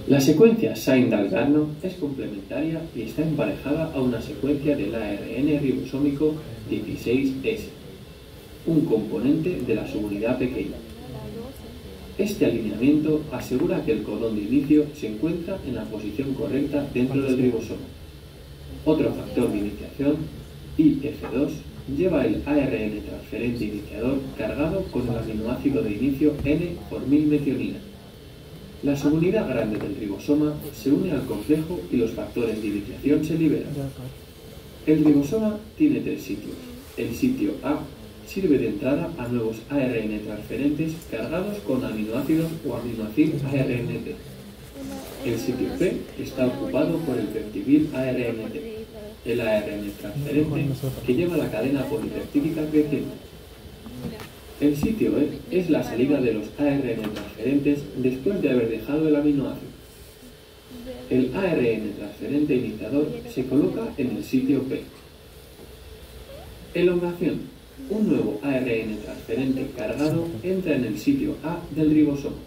La secuencia Shine-Dalgarno es complementaria y está emparejada a una secuencia del ARN ribosómico 16S, un componente de la subunidad pequeña. Este alineamiento asegura que el codón de inicio se encuentra en la posición correcta dentro del ribosoma. Otro factor de iniciación, IF2, lleva el ARN transferente iniciador cargado con el aminoácido de inicio N-formilmetionina. La subunidad grande del ribosoma se une al complejo y los factores de iniciación se liberan. El ribosoma tiene 3 sitios. El sitio A sirve de entrada a nuevos ARN transferentes cargados con aminoácidos o aminoacil ARNT. El sitio P está ocupado por el peptidil ARNT, el ARN transferente que lleva la cadena polipeptídica creciente. El sitio E es la salida de los ARN transferentes después de haber dejado el aminoácido. El ARN transferente iniciador se coloca en el sitio P. Elongación. Un nuevo ARN transferente cargado entra en el sitio A del ribosoma.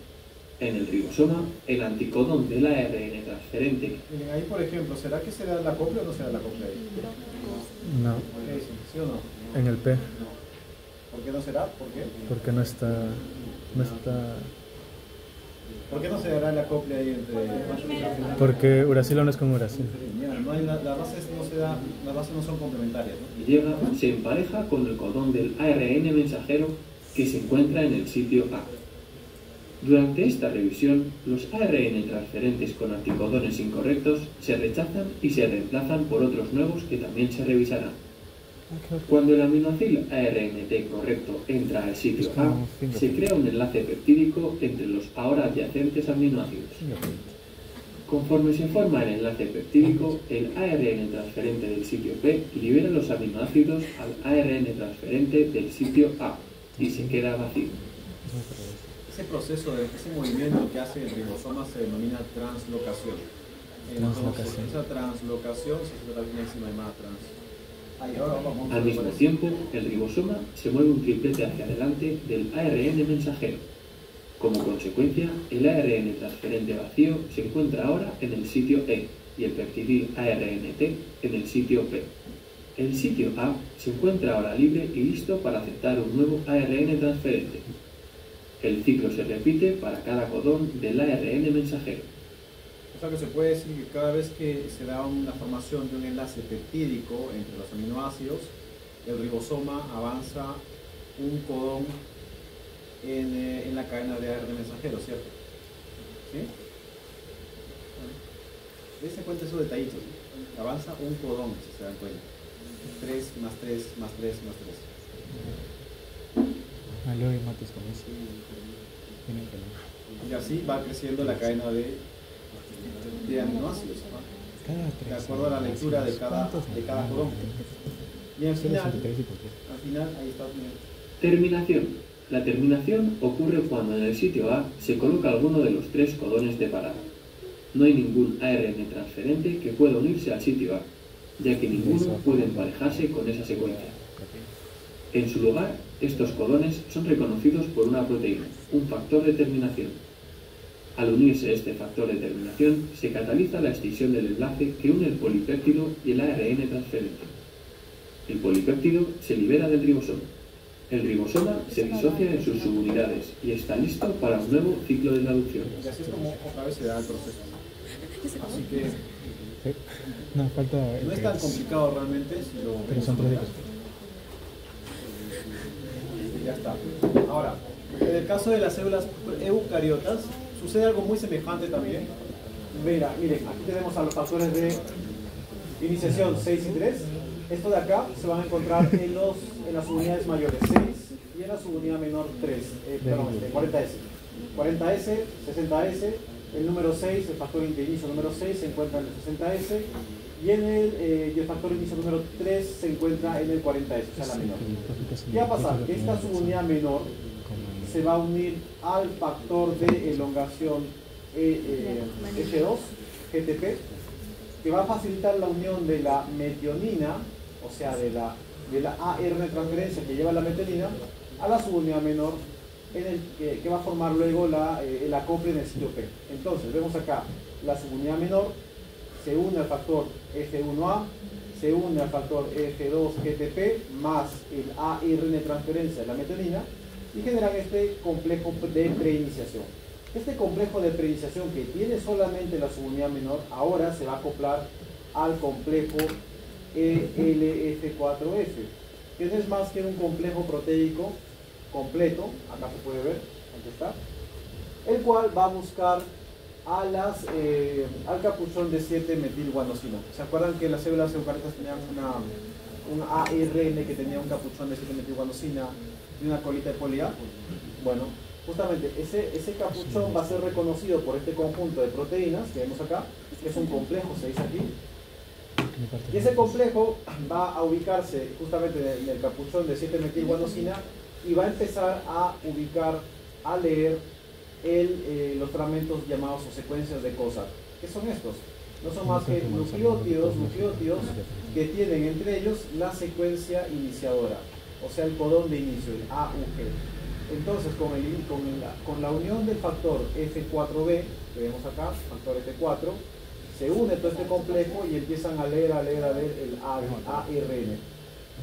En el ribosoma, el anticodón del ARN transferente. Miren, ahí por ejemplo, ¿será que será la copla o no será la copla ahí? No, ¿Qué dicen? ¿Sí o no? en el P. ¿Por qué no será? ¿Por qué? Porque no está. ¿Por qué no se dará la copla ahí entre...? Porque uracilo no es con uracilo. Mira, no hay las bases las bases no son complementarias, ¿no? Llega, se empareja con el codón del ARN mensajero que se encuentra en el sitio A. Durante esta revisión, los ARN transferentes con anticodones incorrectos se rechazan y se reemplazan por otros nuevos que también se revisarán. Cuando el aminoácido ARNT correcto entra al sitio A, se crea un enlace peptídico entre los ahora adyacentes aminoácidos. Conforme se forma el enlace peptídico, el ARN transferente del sitio P libera los aminoácidos al ARN transferente del sitio A y se queda vacío. Ese proceso, ese movimiento que hace el ribosoma se denomina translocación. Entonces, esa translocación se trata de una enzima llamada trans. Al mismo tiempo, el ribosoma se mueve un triplete hacia adelante del ARN mensajero. Como consecuencia, el ARN transferente vacío se encuentra ahora en el sitio E y el peptidil ARNT en el sitio P. El sitio A se encuentra ahora libre y listo para aceptar un nuevo ARN transferente. El ciclo se repite para cada codón del ARN mensajero. O sea que se puede decir que cada vez que se da una formación de un enlace peptídico entre los aminoácidos, el ribosoma avanza un codón en la cadena de ARN mensajero, ¿cierto? ¿Sí? Dense cuenta de esos detallitos. Avanza un codón, si se dan cuenta. 3 más 3 más 3 más 3. Luego mates con eso. Y así va creciendo la cadena de aminoácidos, ¿no? De acuerdo a la lectura de cada codón. Y al final ahí está. Terminación. La terminación ocurre cuando en el sitio A se coloca alguno de los 3 codones de parada. No hay ningún ARN transferente que pueda unirse al sitio A, ya que ninguno puede emparejarse con esa secuencia. En su lugar, estos codones son reconocidos por una proteína, un factor de terminación. Al unirse este factor de terminación, se cataliza la escisión del enlace que une el polipéptido y el ARN transferente. El polipéptido se libera del ribosoma. El ribosoma se disocia en sus subunidades y está listo para un nuevo ciclo de traducción. Y así es como otra vez se da el proceso. Así que no, falta no es tan complicado realmente si lo pero son vemos. proteicos. Ya está. Ahora, en el caso de las células eucariotas sucede algo muy semejante también. Miren, aquí tenemos a los factores de iniciación 6 y 3. Estos de acá se van a encontrar en las unidades mayores 6 y en la subunidad menor 3, 40S. 40S, 60S, el número 6, el factor de inicio número 6 se encuentra en el 60S y el factor de inicio número 3 se encuentra en el 40S, o sea la menor. ¿Qué va a pasar? Esta subunidad menor se va a unir al factor de elongación F2, GTP, que va a facilitar la unión de la metionina, o sea, de la ARN transferencia que lleva la metionina, a la subunidad menor, que va a formar luego el acople en el sitio P. Entonces, vemos acá la subunidad menor, se une al factor F1A, se une al factor F2 GTP, más el ARN transferencia de la metionina, y generan este complejo de preiniciación. Este complejo de preiniciación que tiene solamente la subunidad menor, ahora se va a acoplar al complejo ELF4F, que no es más que un complejo proteico completo, acá se puede ver, aquí está, el cual va a buscar al capuchón de 7-metilguanosina. ¿Se acuerdan que las células eucariotas tenían un ARN que tenía un capuchón de 7-metilguanosina y una colita de poli A? Bueno, justamente ese capuchón va a ser reconocido por este conjunto de proteínas que vemos acá, que es un complejo, se dice aquí, y ese complejo va a ubicarse justamente en el capuchón de 7-metilguanosina y va a empezar a ubicar, a leer los fragmentos llamados o secuencias de Cossack. ¿Qué son estos? No son más que nucleótidos que tienen entre ellos la secuencia iniciadora, o sea, el codón de inicio, el AUG. Entonces, con la unión del factor F4B, que vemos acá, factor F4, se une todo este complejo y empiezan a leer el ARN.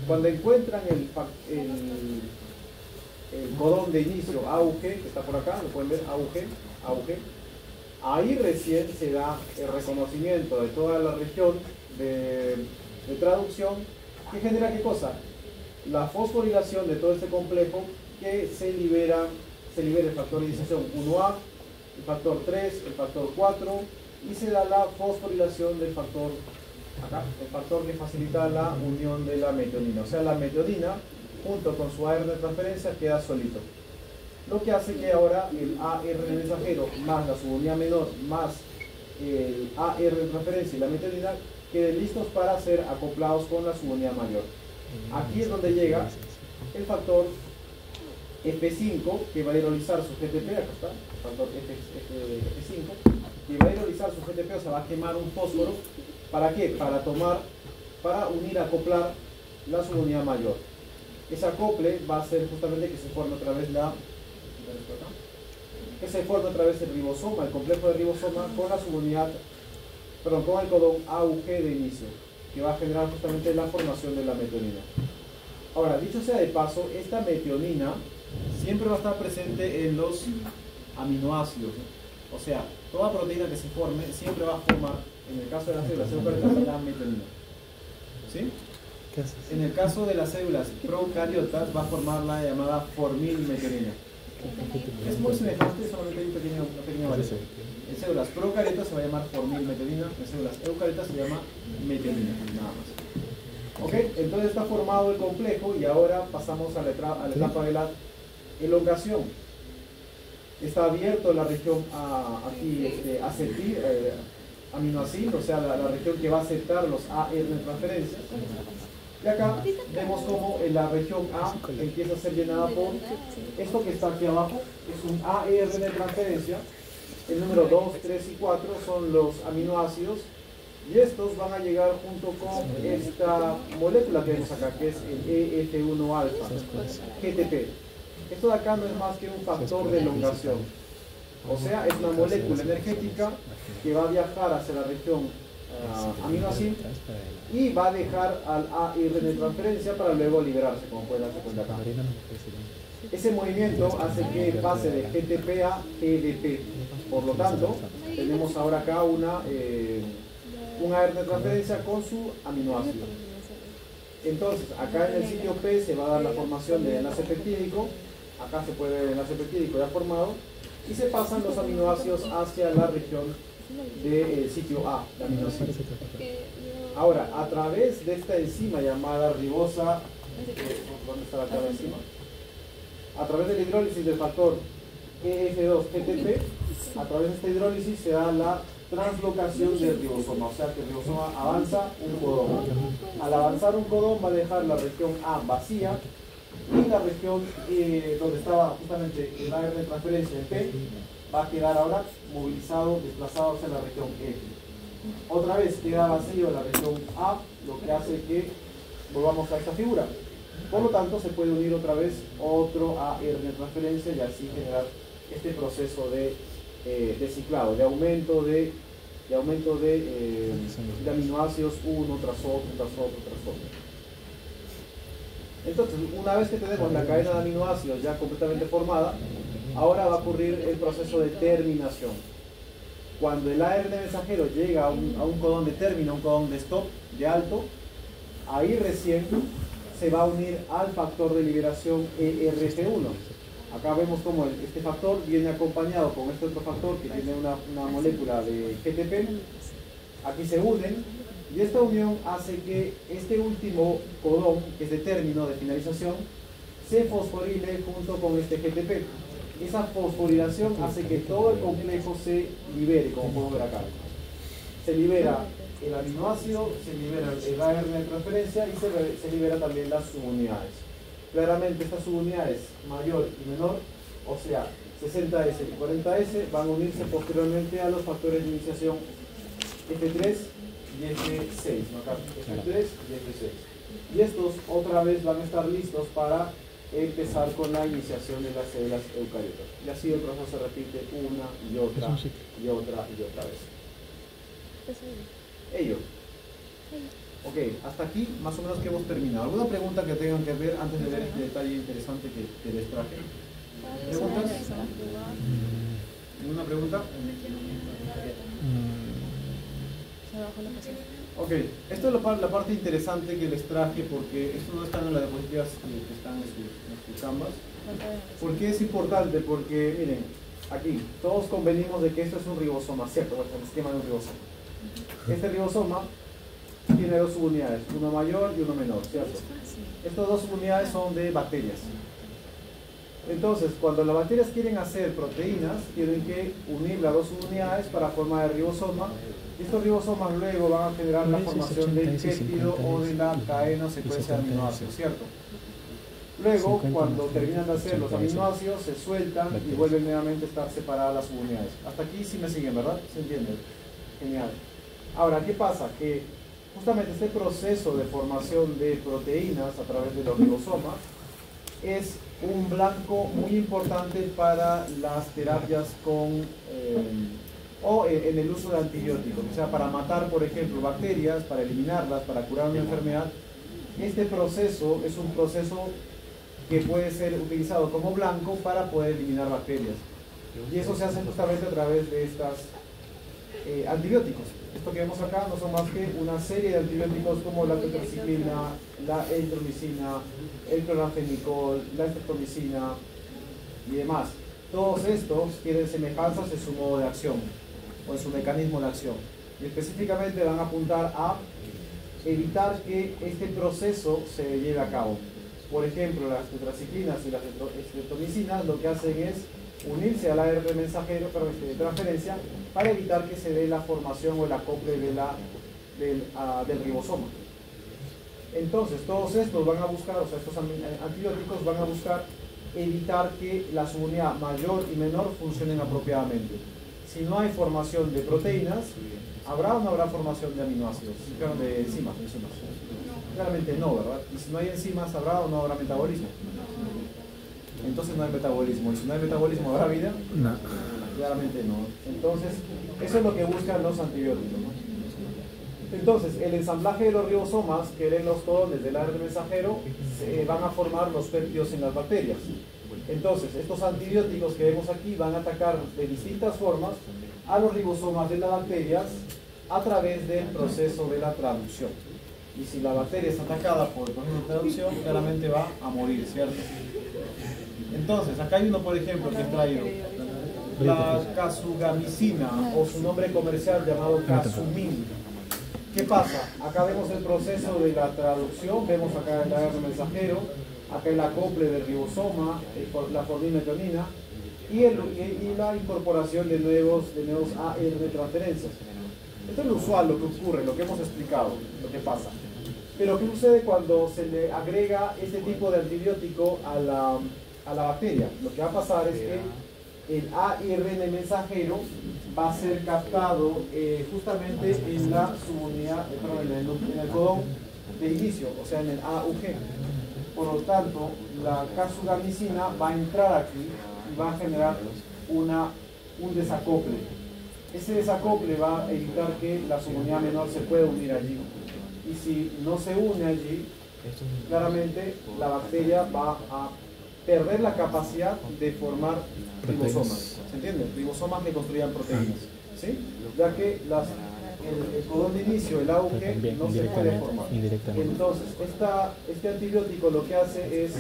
Cuando encuentran el codón de inicio AUG, que está por acá, lo pueden ver, AUG, ahí recién se da el reconocimiento de toda la región de traducción, que genera ¿qué cosa? La fosforilación de todo este complejo, que se libera el factor de iniciación 1A, el factor 3, el factor 4, y se da la fosforilación del factor, acá, el factor que facilita la unión de la metionina. O sea, la metionina, junto con su ARN de transferencia, queda solito. Lo que hace que ahora el ARN mensajero más la subunidad menor más el AR de transferencia y la metionina queden listos para ser acoplados con la subunidad mayor. Aquí es donde llega el factor F5 que va a hidrolizar su GTP, acá está, el factor F5, que va a hidrolizar su GTP, o sea, va a quemar un fósforo. ¿Para qué? Para unir, acoplar la subunidad mayor. Ese acople va a ser justamente que se forme otra vez el ribosoma, el complejo de ribosoma con la subunidad, perdón, con el codón AUG de inicio, que va a generar justamente la formación de la metionina. Ahora, dicho sea de paso, esta metionina siempre va a estar presente en los aminoácidos, ¿no? O sea, toda proteína que se forme siempre va a formar, en el caso de las células eucariotas, la metionina. ¿Sí? En el caso de las células procariotas va a formar la llamada formilmetionina. Es muy semejante, solamente hay una pequeña variación. En células procariotas se va a llamar formilmetionina, en células eucariotas se llama metionina, nada más. ¿Ok? Entonces está formado el complejo y ahora pasamos a la etapa de la elongación. Está abierto la región acetil, aminoacil, o sea, la región que va a aceptar los AR de transferencia. Y acá vemos cómo en la región A empieza a ser llenada por esto que está aquí abajo, es un AR de transferencia. El número 2, 3 y 4 son los aminoácidos y estos van a llegar junto con esta molécula que vemos acá, que es el EF1 alfa, GTP. Esto de acá no es más que un factor de elongación, o sea, es una molécula energética que va a viajar hacia la región aminoácido y va a dejar al AR de transferencia para luego liberarse, como pueden darse cuenta acá. Ese movimiento hace que pase de GTP a GDP. Por lo tanto, tenemos ahora acá un AR de transferencia con su aminoácido. Entonces, acá en el sitio P se va a dar la formación de enlace peptídico. Acá se puede ver el enlace peptídico ya formado. Y se pasan los aminoácidos hacia la región del sitio A, de aminoácidos. Ahora, a través de esta enzima llamada ribosa, ¿dónde está la enzima? A través de la hidrólisis del factor EF2-GTP, a través de esta hidrólisis se da la translocación del ribosoma, o sea que el ribosoma avanza un codón. Al avanzar un codón va a dejar la región A vacía y la región donde estaba justamente el AR de transferencia en P va a quedar ahora movilizado, desplazado hacia la región E. Otra vez queda vacío la región A, lo que hace que volvamos a esta figura. Por lo tanto, se puede unir otra vez otro AR de transferencia y así generar este proceso de ciclado, de aumento de aminoácidos uno tras otro, tras otro, tras otro. Entonces, una vez que tenemos la cadena de aminoácidos ya completamente formada, ahora va a ocurrir el proceso de terminación. Cuando el AR de mensajero llega a un codón de término, a un codón de stop, de alto, ahí recién se va a unir al factor de liberación ERF1. Acá vemos como este factor viene acompañado con este otro factor que tiene una molécula de GTP. Aquí se unen y esta unión hace que este último codón, que es de término, de finalización, se fosforile junto con este GTP. Esa fosforilación hace que todo el complejo se libere, como podemos ver acá. Se libera el aminoácido, se libera el AR de transferencia y se libera también las subunidades. Claramente estas subunidades mayor y menor, o sea 60S y 40S, van a unirse posteriormente a los factores de iniciación F3 y F6, ¿no? Acá, F3 y F6. Y estos otra vez van a estar listos para empezar con la iniciación de las células eucariotas. Y así el proceso se repite una y otra y otra y otra vez. Ello. Ok, hasta aquí más o menos que hemos terminado. ¿Alguna pregunta que tengan que ver antes de ver este detalle interesante que les traje? ¿Preguntas? ¿Ninguna pregunta? Ok, esto es la parte interesante que les traje porque esto no está en las diapositivas que están en sus canvas. ¿Por qué es importante? Porque miren, aquí todos convenimos de que esto es un ribosoma, ¿cierto? El esquema de un ribosoma. Este ribosoma tiene dos subunidades, uno mayor y uno menor, ¿cierto? Estas dos subunidades son de bacterias. Entonces, cuando las bacterias quieren hacer proteínas, tienen que unir las dos unidades para formar el ribosoma. Y estos ribosomas luego van a generar la formación del péptido o de la cadena o secuencia de aminoácidos, ¿cierto? Luego, cuando terminan de hacer los aminoácidos, se sueltan y vuelven nuevamente a estar separadas las subunidades. Hasta aquí sí me siguen, ¿verdad? ¿Se entiende? Genial. Ahora, ¿qué pasa? Que justamente este proceso de formación de proteínas a través de los ribosomas es un blanco muy importante para las terapias o en el uso de antibióticos, o sea, para matar, por ejemplo, bacterias, para eliminarlas, para curar una enfermedad. Este proceso es un proceso que puede ser utilizado como blanco para poder eliminar bacterias. Y eso se hace justamente a través de estos antibióticos. Esto que vemos acá no son más que una serie de antibióticos como la tetraciclina, la eritromicina, el cloranfenicol, la streptomicina y demás. Todos estos tienen semejanzas en su modo de acción o en su mecanismo de acción. Y específicamente van a apuntar a evitar que este proceso se lleve a cabo. Por ejemplo, las tetraciclinas y las streptomicinas lo que hacen es unirse al ARN mensajero de transferencia para evitar que se dé la formación o el acople del ribosoma. Entonces, todos estos van a buscar, o sea, estos antibióticos van a buscar evitar que la subunidad mayor y menor funcionen apropiadamente. Si no hay formación de proteínas, ¿habrá o no habrá formación de aminoácidos? De enzimas. Claramente no, ¿verdad? Y si no hay enzimas, ¿habrá o no habrá metabolismo? Entonces no hay metabolismo. ¿Y si no hay metabolismo, habrá vida? No. Claramente no. Entonces, eso es lo que buscan los antibióticos, ¿no? Entonces, el ensamblaje de los ribosomas, que leen los codones del ARN mensajero, van a formar los péptidos en las bacterias. Entonces, estos antibióticos que vemos aquí van a atacar de distintas formas a los ribosomas de las bacterias a través del proceso de la traducción. Y si la bacteria es atacada por el proceso de traducción, claramente va a morir, ¿cierto? Entonces, acá hay uno, por ejemplo, que he traído. La casugamicina, o su nombre comercial llamado Casumin. ¿Qué pasa? Acá vemos el proceso de la traducción, vemos acá el ARN mensajero, acá el acople del ribosoma, la formimethionina y la incorporación de nuevos ARN transferencias. Esto es lo usual, lo que ocurre, lo que hemos explicado, lo que pasa. Pero ¿qué sucede cuando se le agrega este tipo de antibiótico a la bacteria? Lo que va a pasar es que el ARN mensajero va a ser captado justamente en la subunidad, en el codón de inicio, o sea en el AUG. Por lo tanto, la casugamicina va a entrar aquí y va a generar un desacople. Ese desacople va a evitar que la subunidad menor se pueda unir allí. Y si no se une allí, claramente la bacteria va a perder la capacidad de formar ribosomas. ¿Se entiende? Ribosomas que construyan proteínas. ¿Sí? Ya que el codón de inicio, el AUG, no se puede formar. Entonces, este antibiótico lo que hace es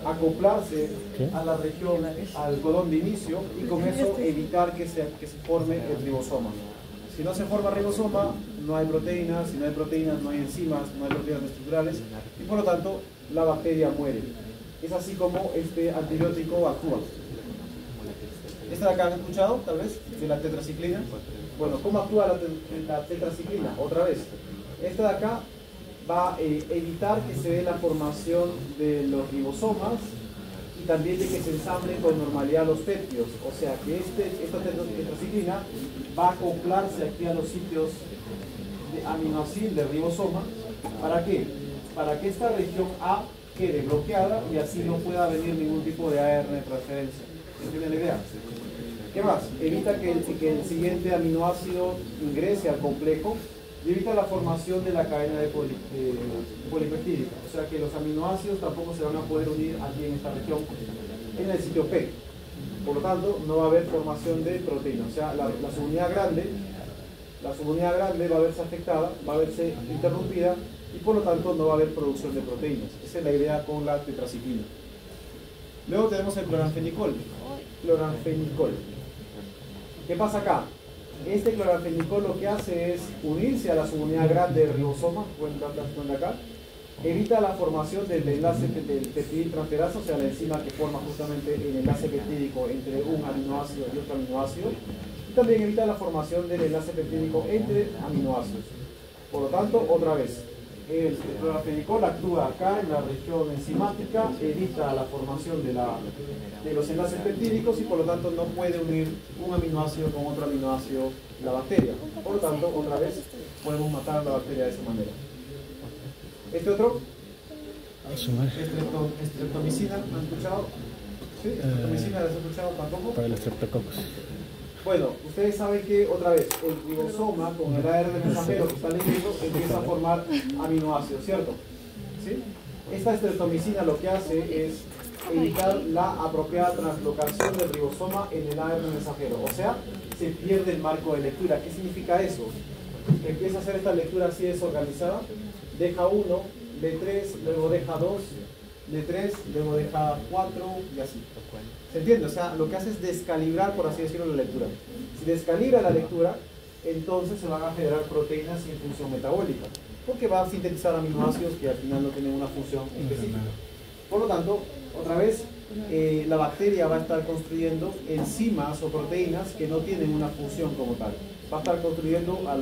acoplarse a la región, al codón de inicio, y con eso evitar que se forme el ribosoma. Si no se forma ribosoma, no hay proteínas, si no hay proteínas, no hay enzimas, no hay proteínas estructurales, y por lo tanto la bacteria muere. Es así como este antibiótico actúa. ¿Esta de acá han escuchado, tal vez, de la tetraciclina? Bueno, ¿cómo actúa la tetraciclina? Otra vez. Esta de acá va a evitar que se dé la formación de los ribosomas y también de que se ensamblen con normalidad los péptidos. O sea que esta tetraciclina va a acoplarse aquí a los sitios de aminoácido del ribosoma. ¿Para qué? Para que esta región A quede bloqueada y así no pueda venir ningún tipo de ARN de transferencia. ¿Entienden la idea? ¿Qué más? Evita que el siguiente aminoácido ingrese al complejo y evita la formación de la cadena de polipeptídica. O sea que los aminoácidos tampoco se van a poder unir aquí en esta región, en el sitio P. Por lo tanto, no va a haber formación de proteínas. O sea, la subunidad grande va a verse afectada, va a verse interrumpida y por lo tanto no va a haber producción de proteínas. Esa es la idea con la tetraciclina. Luego tenemos el cloranfenicol. ¿Qué pasa acá? Este cloranfenicol lo que hace es unirse a la subunidad grande del ribosoma, ¿pueden acá? evita la formación del enlace del peptidiltransferasa, o sea, la enzima que forma justamente el enlace peptídico entre un aminoácido y otro aminoácido, y también evita la formación del enlace peptídico entre aminoácidos. Por lo tanto, otra vez, el clorafenicol actúa acá en la región enzimática, evita la formación de los enlaces peptídicos y por lo tanto no puede unir un aminoácido con otro aminoácido la bacteria. Por lo tanto, otra vez, podemos matar a la bacteria de esa manera. Este otro, estreptomicina, ¿han escuchado? ¿Sí? ¿Estreptomicina la has escuchado tampoco? Para los streptococcus. Bueno, ustedes saben que, otra vez, el ribosoma con el ARN mensajero que está leyendo empieza a formar aminoácidos, ¿cierto? ¿Sí? Esta estreptomicina lo que hace es evitar la apropiada translocación del ribosoma en el ARN mensajero, o sea, se pierde el marco de lectura. ¿Qué significa eso? Empieza a hacer esta lectura así desorganizada, deja 1, lee 3, luego deja 2, lee 3, luego deja 4 y así. ¿Se entiende? O sea, lo que hace es descalibrar, por así decirlo, la lectura. Si descalibra la lectura, entonces se van a generar proteínas sin función metabólica, porque va a sintetizar aminoácidos que al final no tienen una función específica. Por lo tanto, otra vez, la bacteria va a estar construyendo enzimas o proteínas que no tienen una función como tal. Va a estar construyendo a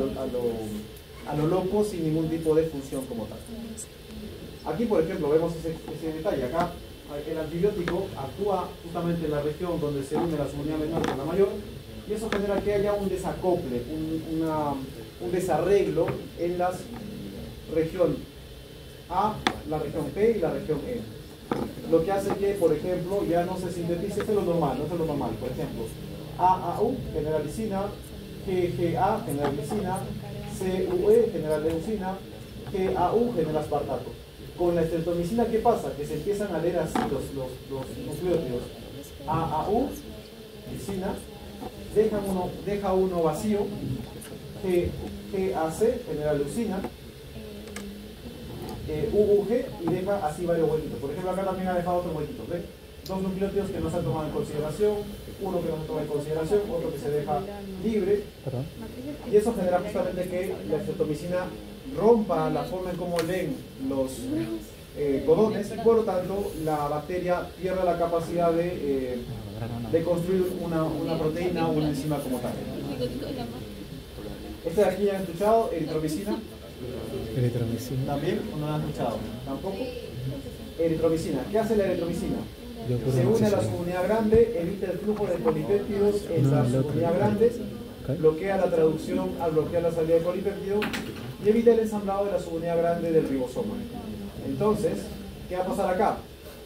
lo loco sin ningún tipo de función como tal. Aquí, por ejemplo, vemos ese detalle. Acá el antibiótico actúa justamente en la región donde se une la subunidad menor con la mayor, y eso genera que haya un desacople, un desarreglo en las región A, la región P y la región E. Lo que hace que, por ejemplo, ya no se sintetice, esto es lo normal, no es lo normal. Por ejemplo, AAU genera lisina, GGA genera lisina, CUE genera leucina, GAU genera aspartato. Con la estreptomicina, ¿qué pasa? Que se empiezan a leer así los nucleótidos. AAU, lisina, deja uno vacío, GAC genera leucina, UUG y deja así varios huequitos. Por ejemplo, acá también ha dejado otros huequitos. ¿Ves? Dos nucleótidos que no se han tomado en consideración, uno que no se toma en consideración, otro que se deja libre. Y eso genera justamente que la estreptomicina rompa la forma en cómo leen los codones y por lo tanto la bacteria pierde la capacidad de construir una proteína o una enzima como tal. Este de aquí ya han escuchado, eritromicina. Eritromicina. ¿También o no lo han escuchado? ¿Tampoco? Eritromicina. ¿Qué hace la eritromicina? Se une a la subunidad grande, evita el flujo de polipéptidos en la subunidad grande, bloquea la traducción al bloquear la salida de polipéptidos y evita el ensamblado de la subunidad grande del ribosoma. Entonces, ¿qué va a pasar acá?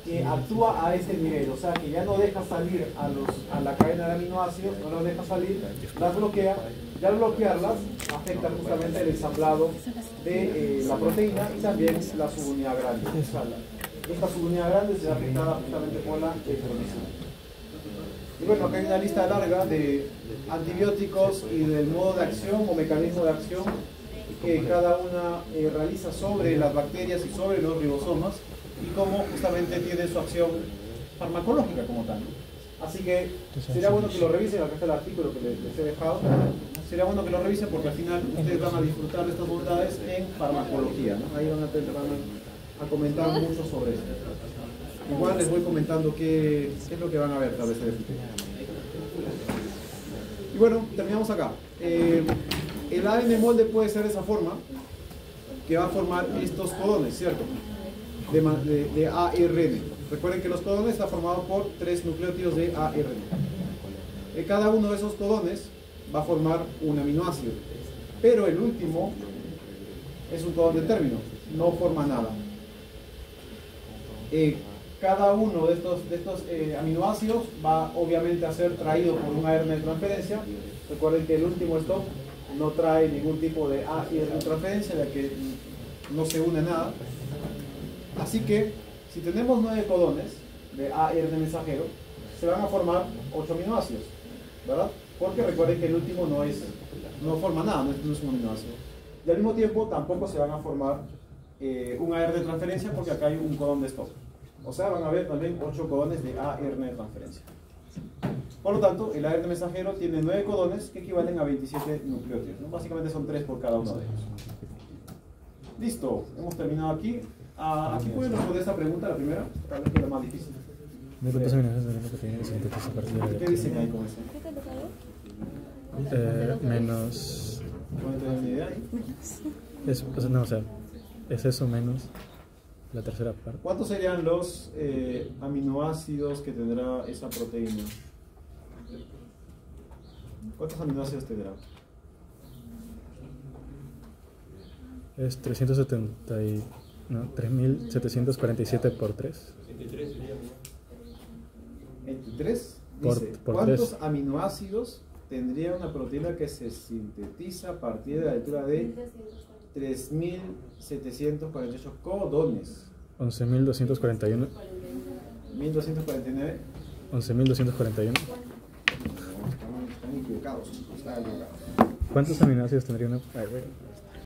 Que actúa a este nivel, o sea que ya no deja salir a la cadena de aminoácidos, no los deja salir, las bloquea, y al bloquearlas afecta justamente el ensamblado de la proteína y también la subunidad grande. O sea, esta subunidad grande se ve afectada justamente por la eritromicina. Y bueno, acá hay una lista larga de antibióticos y del modo de acción o mecanismo de acción que cada una realiza sobre las bacterias y sobre los ribosomas y cómo justamente tiene su acción farmacológica como tal. Así que sería bueno que lo revisen, acá está el artículo que les he dejado, sería bueno que lo revisen porque al final ustedes van a disfrutar de estas bondades en farmacología, ¿no? Ahí van a comentar mucho sobre esto. Igual les voy comentando qué es lo que van a ver tal vez en el futuro. Y bueno, terminamos acá. El ADN molde puede ser de esa forma, que va a formar estos codones, ¿cierto? De ARN. Recuerden que los codones están formados por 3 nucleótidos de ARN. Cada uno de esos codones va a formar un aminoácido, pero el último es un codón de término, no forma nada. Cada uno de estos aminoácidos va obviamente a ser traído por un ARN de transferencia. Recuerden que el último stop no trae ningún tipo de ARN de transferencia, ya que no se une nada. Así que, si tenemos 9 codones de ARN mensajero, se van a formar 8 aminoácidos, ¿verdad? Porque recuerden que el último no forma nada, no es un aminoácido. Y al mismo tiempo tampoco se van a formar un ARN de transferencia porque acá hay un codón de stop. O sea, van a haber también 8 codones de ARN de transferencia. Por lo tanto, el ARN mensajero tiene 9 codones que equivalen a 27 nucleótidos, ¿no? Básicamente son 3 por cada uno de ellos. Listo, hemos terminado aquí. Aquí pueden responder esta pregunta, la primera, tal vez que es la más difícil. ¿De cuántos aminoácidos tenemos que tiene que sintetizar a partir de ¿Qué dicen ahí con eso? menos... ¿Pueden tener una idea ahí? No, o sea, es eso menos la tercera parte. ¿Cuántos serían los aminoácidos que tendrá esa proteína? ¿Cuántos aminoácidos tendrá? Es 370 y... No, 3747 por 3. 23. Por- Dice, por ¿cuántos tres. aminoácidos tendría una proteína que se sintetiza a partir de la altura de 3748 codones? 11.241. 1249. 11.241. Están equivocados. Están equivocados. ¿Cuántos aminoácidos tendría una...? Ay, güey.